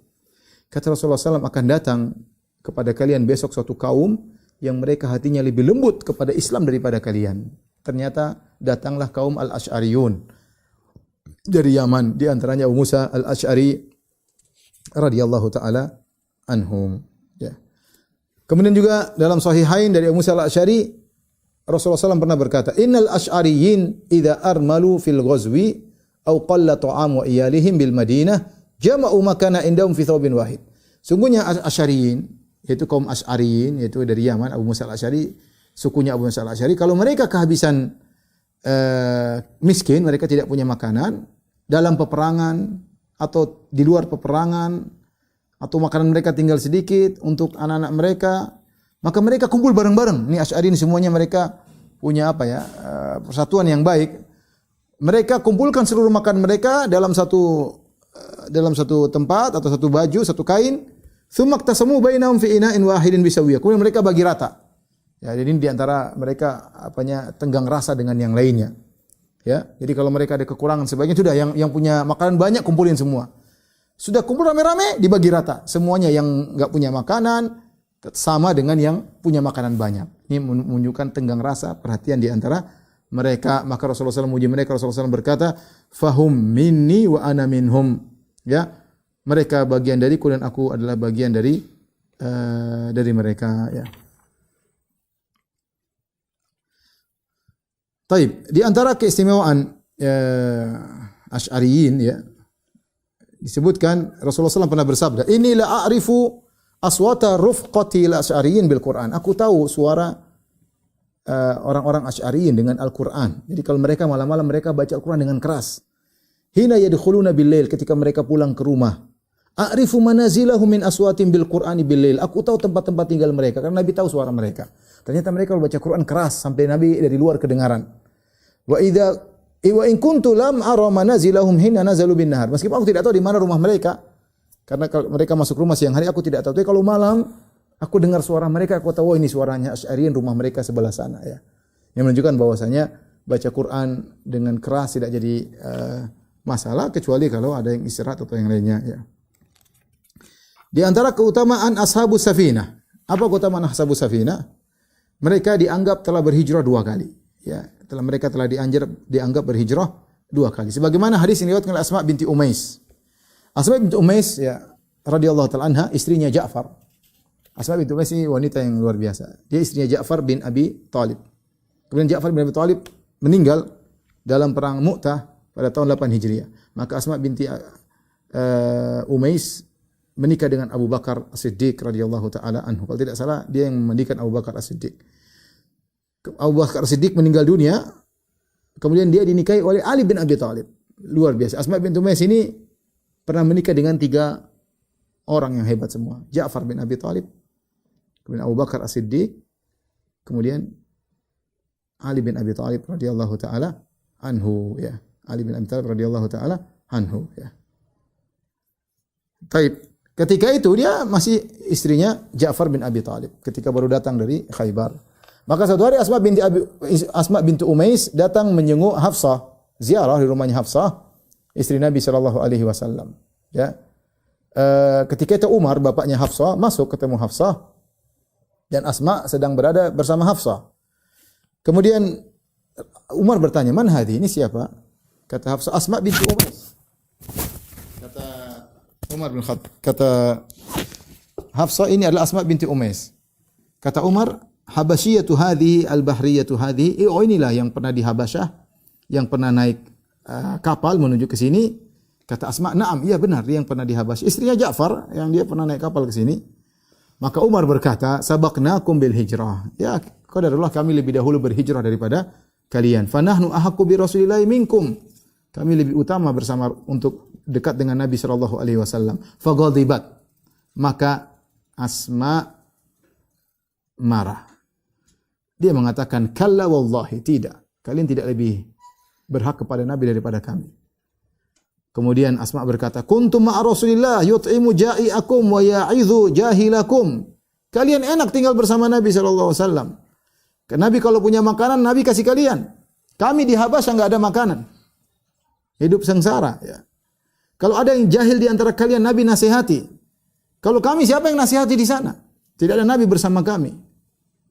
Kata Rasulullah SAW, akan datang kepada kalian besok suatu kaum yang mereka hatinya lebih lembut kepada Islam daripada kalian. Ternyata datanglah kaum al-Asy'ariyun dari Yaman, di antaranya Abu Musa al-Asy'ari radhiyallahu taala anhum, ya. Kemudian juga dalam Sahihain dari Abu Musa al-Asy'ari, Rasulullah SAW pernah berkata, innal asy'ariyin idza armalu fil ghazwi aw qalla ta'am wa iyalihim bil Madinah jama'u makana indahum fi thawbin wahid. Sungguhnya Asy'ariyin, yaitu kaum Asy'ariyin, yaitu dari Yaman, Abu Musa al-Asy'ari, sukunya Abu Musa al-Asy'ari, kalau mereka kehabisan miskin, mereka tidak punya makanan dalam peperangan atau di luar peperangan, atau makanan mereka tinggal sedikit untuk anak-anak mereka, maka mereka kumpul bareng-bareng. Ini Asy'ariyin semuanya mereka punya apa, ya, persatuan yang baik. Mereka kumpulkan seluruh makanan mereka dalam satu tempat atau satu baju, satu kain, Tsumma iqtasamu bainahum fi ina'in wahidin bisawiyah. Kemudian mereka bagi rata. Ya, jadi di antara mereka tenggang rasa dengan yang lainnya. Ya, jadi kalau mereka ada kekurangan sebagian sudah yang punya makanan banyak kumpulin semua. Sudah kumpul rame-rame dibagi rata. Semuanya yang enggak punya makanan sama dengan yang punya makanan banyak. Ini menunjukkan tenggang rasa, perhatian di antara mereka. Maka Rasulullah SAW memuji mereka. Rasulullah SAW berkata, "Fahum minni wa ana minhum." Ya, mereka bagian dariku dan aku adalah bagian dari mereka. Ya. Taib. Di antara keistimewaan Asy'ariyin, ya, disebutkan Rasulullah SAW pernah bersabda, "Inni la a'rifu aswata rufqati al-Asy'ariyin bil Qur'an." Aku tahu suara orang-orang Asy'ariyin dengan Al-Qur'an. Jadi kalau mereka malam-malam mereka baca Al-Qur'an dengan keras. Hina yadkhuluna bil-lail, ketika mereka pulang ke rumah. A'rifu manazilahum min aswatin bil Qur'ani bil-lail. Aku tahu tempat-tempat tinggal mereka karena Nabi tahu suara mereka. Ternyata mereka kalau baca Quran keras sampai Nabi dari luar kedengaran. Wa in kuntu lam ara manazilahum hina nazalu bin nahar. Meskipun aku tidak tahu di mana rumah mereka. Karena kalau mereka masuk rumah siang hari aku tidak tahu. Tapi kalau malam aku dengar suara mereka, aku tahu ini suaranya Asy'ariyin, rumah mereka sebelah sana, ya. Yang menunjukkan bahwasanya baca Quran dengan keras tidak jadi masalah kecuali kalau ada yang istirahat atau yang lainnya, ya. Di antara keutamaan ashabus safinah. Apa keutamaan ashabus safinah? Mereka dianggap telah berhijrah 2 kali. Ya, mereka telah dianggap berhijrah 2 kali. Sebagaimana hadis yang diriwayatkan oleh Asma binti Umais. Asma binti Umais, ya, radhiyallahu ta'ala anha, istrinya Ja'far. Asma binti Umais ini wanita yang luar biasa. Dia istrinya Ja'far bin Abi Thalib. Kemudian Ja'far bin Abi Thalib meninggal dalam perang Mu'tah pada tahun 8 Hijriah. Maka Asma binti Umais menikah dengan Abu Bakar As-Siddiq radhiyallahu taala anhu. Kalau tidak salah dia yang memandikan Abu Bakar As-Siddiq. Abu Bakar As-Siddiq meninggal dunia, kemudian dia dinikahi oleh Ali bin Abi Thalib. Luar biasa. Asma bint Umais ini pernah menikah dengan 3 orang yang hebat semua. Ja'far bin Abi Thalib, kemudian Abu Bakar As-Siddiq, kemudian Ali bin Abi Thalib radhiyallahu taala anhu, ya. Ali bin Abi Thalib radhiyallahu taala anhu, ya. Taib. Ketika itu dia masih istrinya Ja'far bin Abi Thalib ketika baru datang dari Khaybar. Maka suatu hari Asma binti Umais datang menjenguk Hafsah, ziarah di rumahnya Hafsah, istri Nabi sallallahu alaihi wasallam. Ya. Ketika itu Umar, bapaknya Hafsah, masuk ketemu Hafsah dan Asma sedang berada bersama Hafsah. Kemudian Umar bertanya, "Man hadhi? Ini siapa?" Kata Hafsah, "Asma binti Umais." Kata Umar bin Khattab, kata Hafsah, "Ini adalah Asma binti Umais." Kata Umar, "Habasyiyatu hadhihi al-bahriyatu hadhihi." Oh, inilah yang pernah di Habasyah, yang pernah naik kapal menuju ke sini. Kata Asma, "Na'am, iya benar, dia yang pernah di Habasyah." Istrinya Ja'far yang dia pernah naik kapal ke sini. Maka Umar berkata, "Sabaqnakum bil hijrah." Ya, qadarullah kami lebih dahulu berhijrah daripada kalian. "Fa nahnu ahaqqu bi Rasulillah minkum." Kami lebih utama bersama untuk dekat dengan Nabi sallallahu alaihi wasallam. Fa ghadibat. Maka Asma marah. Dia mengatakan, "Kalla wallahi, tidak. Kalian tidak lebih berhak kepada Nabi daripada kami." Kemudian Asma berkata, "Kuntum ma'a Rasulillah yut'imu ja'iakum wa ya'idhu jahilakum." Kalian enak tinggal bersama Nabi sallallahu alaihi wasallam. Karena Nabi kalau punya makanan, Nabi kasih kalian. Kami di Habasyah enggak ada makanan. Hidup sengsara, ya. Kalau ada yang jahil di antara kalian, Nabi nasihati. Kalau kami, siapa yang nasihati di sana? Tidak ada Nabi bersama kami.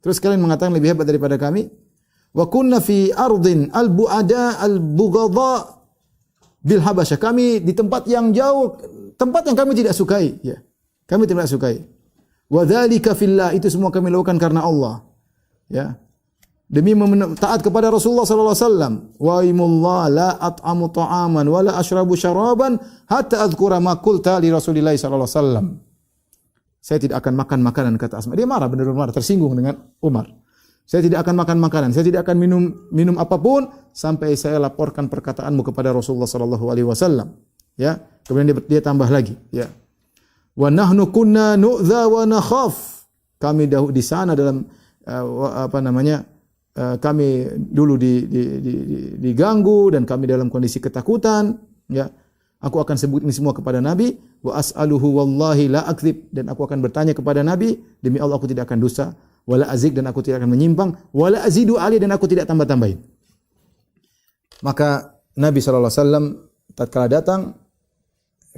Terus kalian mengatakan lebih hebat daripada kami? Wa kunna fi ardin al-bu'ada al-bughadha bil Habasyah. Kami di tempat yang jauh, tempat yang kami tidak sukai, ya. Kami tidak sukai. Wa dzalika fillah, itu semua kami lakukan karena Allah. Ya. Demi taat kepada Rasulullah sallallahu alaihi wasallam. Wa imullah la at'amu ta'aman wa la ashrabu syaraban hatta adhkura ma qulta li Rasulillah sallallahu alaihi wasallam. Saya tidak akan makan makanan, kata Asma. Dia marah, benar-benar marah, tersinggung dengan Umar. Saya tidak akan makan makanan, saya tidak akan minum apapun sampai saya laporkan perkataanmu kepada Rasulullah sallallahu alaihi wasallam. Ya. Kemudian dia tambah lagi, ya. Wa nahnu kunna nu'dha wa nakhaf. Kami di sana dalam kami dulu diganggu dan kami dalam kondisi ketakutan, ya. Aku akan sebut ini semua kepada Nabi, wa as'aluhu wallahi la akdzib, dan aku akan bertanya kepada Nabi, demi Allah aku tidak akan dusta, wala azik, dan aku tidak akan menyimpang, wala azidu ali, dan aku tidak tambah-tambahin. Maka Nabi SAW tatkala datang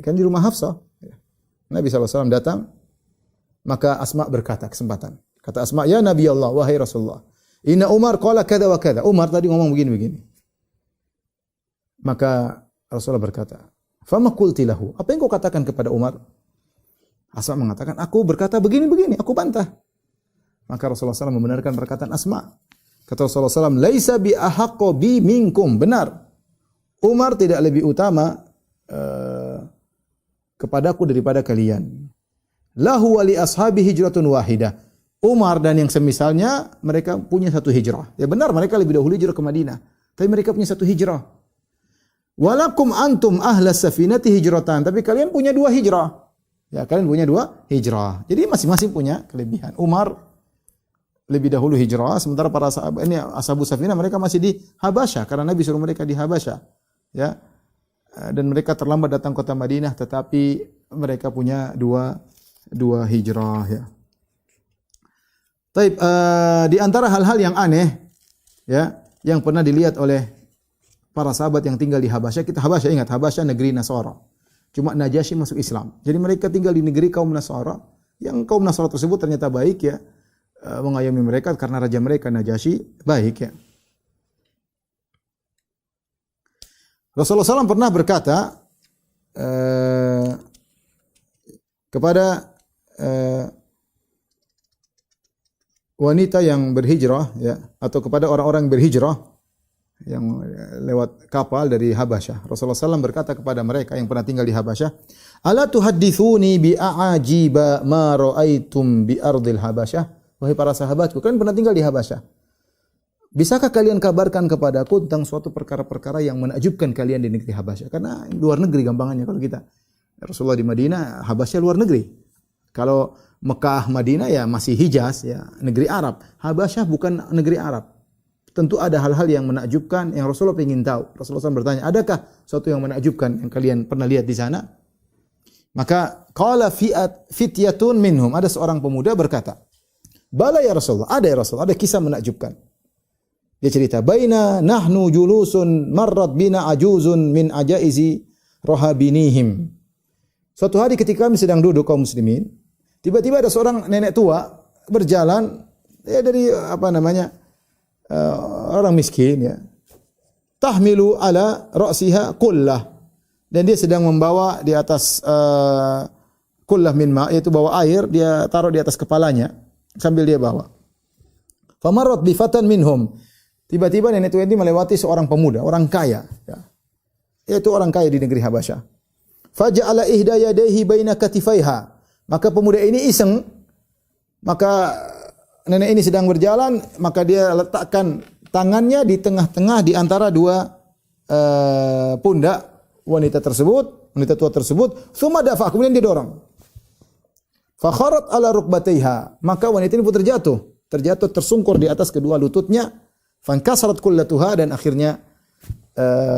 kan di rumah Hafsah. Nabi SAW datang, maka Asma berkata, kesempatan. Kata Asma, "Ya Nabi Allah, wahai Rasulullah, inna Umar qala kada wa kada." Umar tadi ngomong begini-begini. Maka Rasulullah berkata, "Fama qulti lahu?" Apa yang kau katakan kepada Umar? Asma mengatakan, "Aku berkata begini-begini, aku bantah." Maka Rasulullah SAW membenarkan perkataan Asma. Kata Rasulullah SAW, "Laisa bi ahaqqo bi minkum." Benar. Umar tidak lebih utama kepadaku daripada kalian. Lahu wa li ashabi hijratun wahidah. Umar dan yang semisalnya mereka punya satu hijrah. Ya benar, mereka lebih dahulu hijrah ke Madinah, tapi mereka punya satu hijrah. Walakum antum ahlas safinati hijratan. Tapi kalian punya dua hijrah. Ya, kalian punya dua hijrah. Jadi masing-masing punya kelebihan. Umar lebih dahulu hijrah, sementara para sahabat ini ashabus safinah mereka masih di Habasyah karena Nabi suruh mereka di Habasyah. Ya. Dan mereka terlambat datang kota Madinah, tetapi mereka punya dua hijrah, ya. Taib, di antara hal-hal yang aneh, ya, yang pernah dilihat oleh para sahabat yang tinggal di Habasyah, ingat Habasyah negeri Nasara. Cuma Najasyi masuk Islam. Jadi mereka tinggal di negeri kaum Nasara, yang kaum Nasara tersebut ternyata baik, ya, mengayomi mereka karena raja mereka Najasyi baik, ya. Rasulullah SAW pernah berkata kepada wanita yang berhijrah, ya, atau kepada orang-orang berhijrah yang lewat kapal dari Habasyah. Rasulullah SAW berkata kepada mereka yang pernah tinggal di Habasyah, "Ala tuhaddithuni bi a'ajiba ma ra'aitum bi ardil Habasyah?" Wahai para sahabatku, kalian pernah tinggal di Habasyah. Bisakah kalian kabarkan kepadaku tentang suatu perkara-perkara yang menakjubkan kalian di negeri Habasyah? Karena luar negeri gampangannya kalau kita. Rasulullah di Madinah, Habasyah luar negeri. Kalau Mekah, Madinah ya masih Hijaz, ya, negeri Arab. Habasyah bukan negeri Arab. Tentu ada hal-hal yang menakjubkan yang Rasulullah ingin tahu. Rasulullah SAW bertanya, adakah sesuatu yang menakjubkan yang kalian pernah lihat di sana? Maka qala fityatun minhum, ada seorang pemuda berkata, "Bala ya Rasulullah, ada ya Rasulullah, ada kisah menakjubkan." Dia cerita, "Baina nahnu julusun marrat bina ajuzun min ajaizi rohabinihim." Suatu hari ketika kami sedang duduk kaum muslimin, tiba-tiba ada seorang nenek tua berjalan, ya, dari orang miskin, ya. Tahmilu ala ra'siha qullah, dan dia sedang membawa di atas qullah min ma', yaitu bawa air, dia taruh di atas kepalanya sambil dia bawa. Famarrat bi fatan minhum. Tiba-tiba nenek tua ini melewati seorang pemuda, orang kaya, ya. Yaitu orang kaya di negeri Habasyah. Faja'ala ihda yadayhi baina katifaiha. Maka pemuda ini iseng, maka nenek ini sedang berjalan, maka dia letakkan tangannya di tengah-tengah di antara dua pundak wanita tua tersebut. Tsumma dafa, kemudian dia dorong. Fa kharat ala rukbataiha, maka wanita ini pun terjatuh tersungkur di atas kedua lututnya. Fankasarat kullatuha, dan akhirnya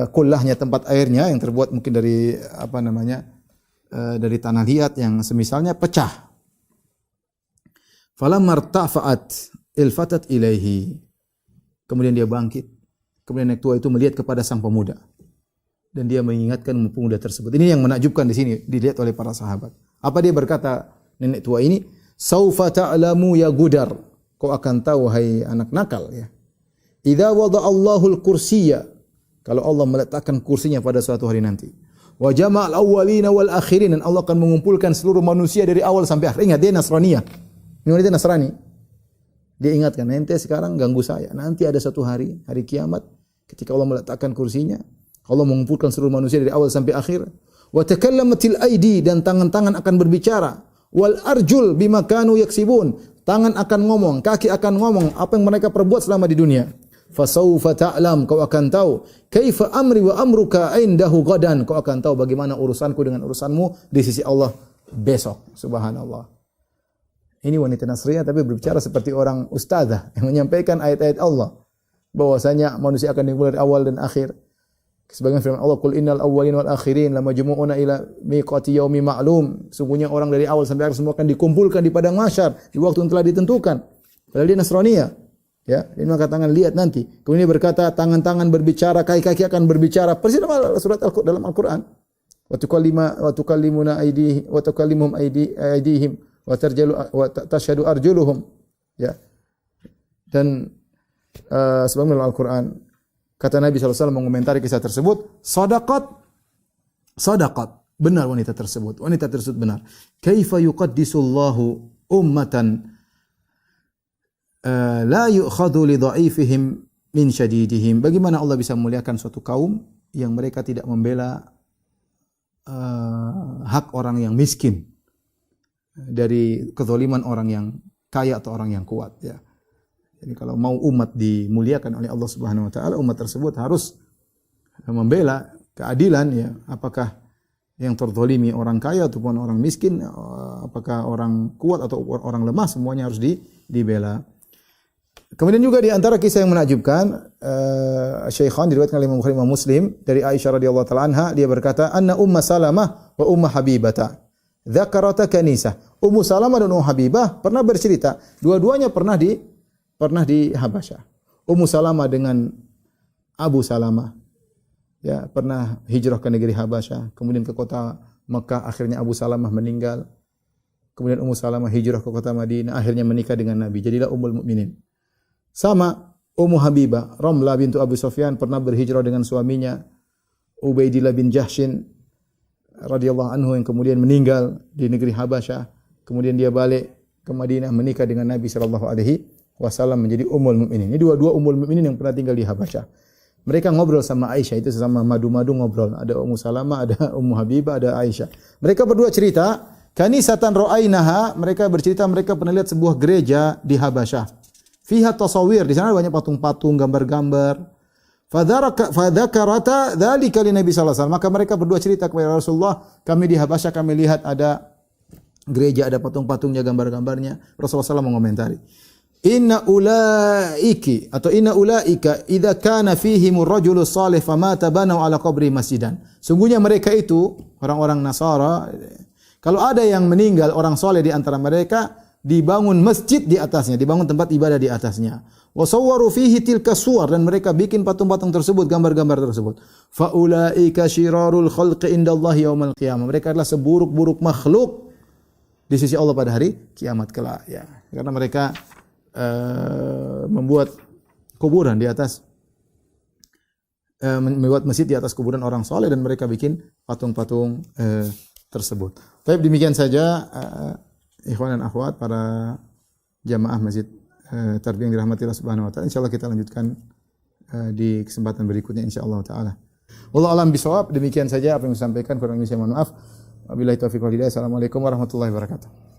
kullahnya, tempat airnya yang terbuat mungkin dari dari tanah liat yang semisalnya, pecah. Falamma irtafa'at ilfatat ilaihi. Kemudian dia bangkit. Kemudian nenek tua itu melihat kepada sang pemuda. Dan dia mengingatkan pemuda tersebut. Ini yang menakjubkan di sini dilihat oleh para sahabat. Apa dia berkata nenek tua ini? "Saufa ta'lamu ya Gudar." Kau akan tahu hai anak nakal, ya. Idza wada'allahu al-kursiyya. Kalau Allah meletakkan kursinya pada suatu hari nanti. Wa jama'al awwalina wal akhirin, dan Allah akan mengumpulkan seluruh manusia dari awal sampai akhir. Ingat, dia Nasraniyah. Ini wanita Nasrani. Dia ingatkan, ente sekarang ganggu saya. Nanti ada satu hari kiamat, ketika Allah meletakkan kursinya, Allah mengumpulkan seluruh manusia dari awal sampai akhir. Wa takallamatil aidi, dan tangan-tangan akan berbicara. Wal arjul bima kanu yaksibun. Tangan akan ngomong, kaki akan ngomong apa yang mereka perbuat selama di dunia. Fasaufa ta'lam, kau akan tahu. Kaifa amri wa amruka indahu gadan, kau akan tahu bagaimana urusanku dengan urusanmu di sisi Allah besok. Subhanallah. Ini wanita Nasriyah tapi berbicara seperti orang ustazah yang menyampaikan ayat-ayat Allah, bahwasanya manusia akan dimulai dari awal dan akhir. Sebagian firman Allah, "Qul innal awwalin wal akhirin lamajmu'una ila miqati yaumin ma'lum." Sungguhnya orang dari awal sampai akhir semua akan dikumpulkan di padang mahsyar di waktu yang telah ditentukan. Padahal dia Nasraniyah. Ya, ini maka tangan lihat nanti. Kemudian dia berkata, tangan-tangan berbicara, kaki-kaki akan berbicara. Persis dalam surat dalam Al-Qur'an. Wa tukallimuna aydihim wa tukallimuhum aydihim wa tarjalu wa tashhadu arjuluhum. Ya. Dan sebagaimana dalam Al-Qur'an kata Nabi SAW mengomentari kisah tersebut, sadaqat. Benar wanita tersebut. Wanita tersebut benar. Kaifa yuqaddisullahu ummatan la yu'khadhu li dha'ifihim min syadidihim. Bagaimana Allah bisa memuliakan suatu kaum yang mereka tidak membela hak orang yang miskin dari kezaliman orang yang kaya atau orang yang kuat, ya. Jadi kalau mau umat dimuliakan oleh Allah Subhanahu wa taala, umat tersebut harus membela keadilan, ya. Apakah yang terzalimi orang kaya ataupun orang miskin, apakah orang kuat atau orang lemah, semuanya harus dibela. Kemudian juga di antara kisah yang menakjubkan, Syaikhan diriwayatkan oleh Imam Bukhari Imam Muslim dari Aisyah radhiyallahu taala anha, dia berkata, "Anna Umma Salamah wa Umma Habibata dzakarata kanisah." Ummu Salamah dan Ummu Habibah pernah bercerita, dua-duanya pernah di Habasyah. Ummu Salamah dengan Abu Salamah, ya, pernah hijrah ke negeri Habasyah, kemudian ke kota Mekah, akhirnya Abu Salamah meninggal. Kemudian Ummu Salamah hijrah ke kota Madinah, akhirnya menikah dengan Nabi. Jadilah Ummul Mukminin. Sama Ummu Habibah, Ramlah bintu Abu Sufyan pernah berhijrah dengan suaminya Ubaidillah bin Jahshin radhiyallahu anhu yang kemudian meninggal di negeri Habasyah. Kemudian dia balik ke Madinah menikah dengan Nabi sallallahu alaihi wasallam menjadi Ummul Mukminin. Ini dua-dua Ummul Mukminin yang pernah tinggal di Habasyah. Mereka ngobrol sama Aisyah, itu sesama madu-madu ngobrol. Ada Ummu Salamah, ada Ummu Habibah, ada Aisyah. Mereka berdua cerita, kanisatan ra'ainaha, mereka bercerita mereka pernah lihat sebuah gereja di Habasyah. Fiha tasawir, di sana banyak patung-patung, gambar-gambar. Fadzakarata dzalika li Nabi sallallahu alaihi wasallam. Maka mereka berdua cerita kepada Rasulullah, kami di Habasyah kami lihat ada gereja, ada patung-patungnya, gambar-gambarnya. Rasulullah SAW mengomentari, Inna ulaika idza kana fihimur rajulus salih famata banau ala qabri masjidan. Sungguhnya mereka itu orang-orang Nasara, kalau ada yang meninggal orang saleh di antara mereka, dibangun masjid di atasnya, dibangun tempat ibadah di atasnya. Wa sawwaru fihi tilka suwar, dan mereka bikin patung-patung tersebut, gambar-gambar tersebut. Fa ulaika syirarul khalqi indallahi yaumil qiyamah. Mereka adalah seburuk-buruk makhluk di sisi Allah pada hari kiamat kelak, ya. Karena mereka membuat kuburan di atas membuat masjid di atas kuburan orang saleh, dan mereka bikin patung-patung tersebut. Baik, demikian saja ikhwan dan akhwat para jamaah Masjid Tarbiyah yang dirahmati Allah Subhanahu wa taala. Insyaallah kita lanjutkan di kesempatan berikutnya insyaallah taala. Wallahu a'lam bishawab. Demikian saja apa yang saya sampaikan, kurang lebih saya mohon maaf. Wabillahi taufiq wal hidayah. Assalamualaikum warahmatullahi wabarakatuh.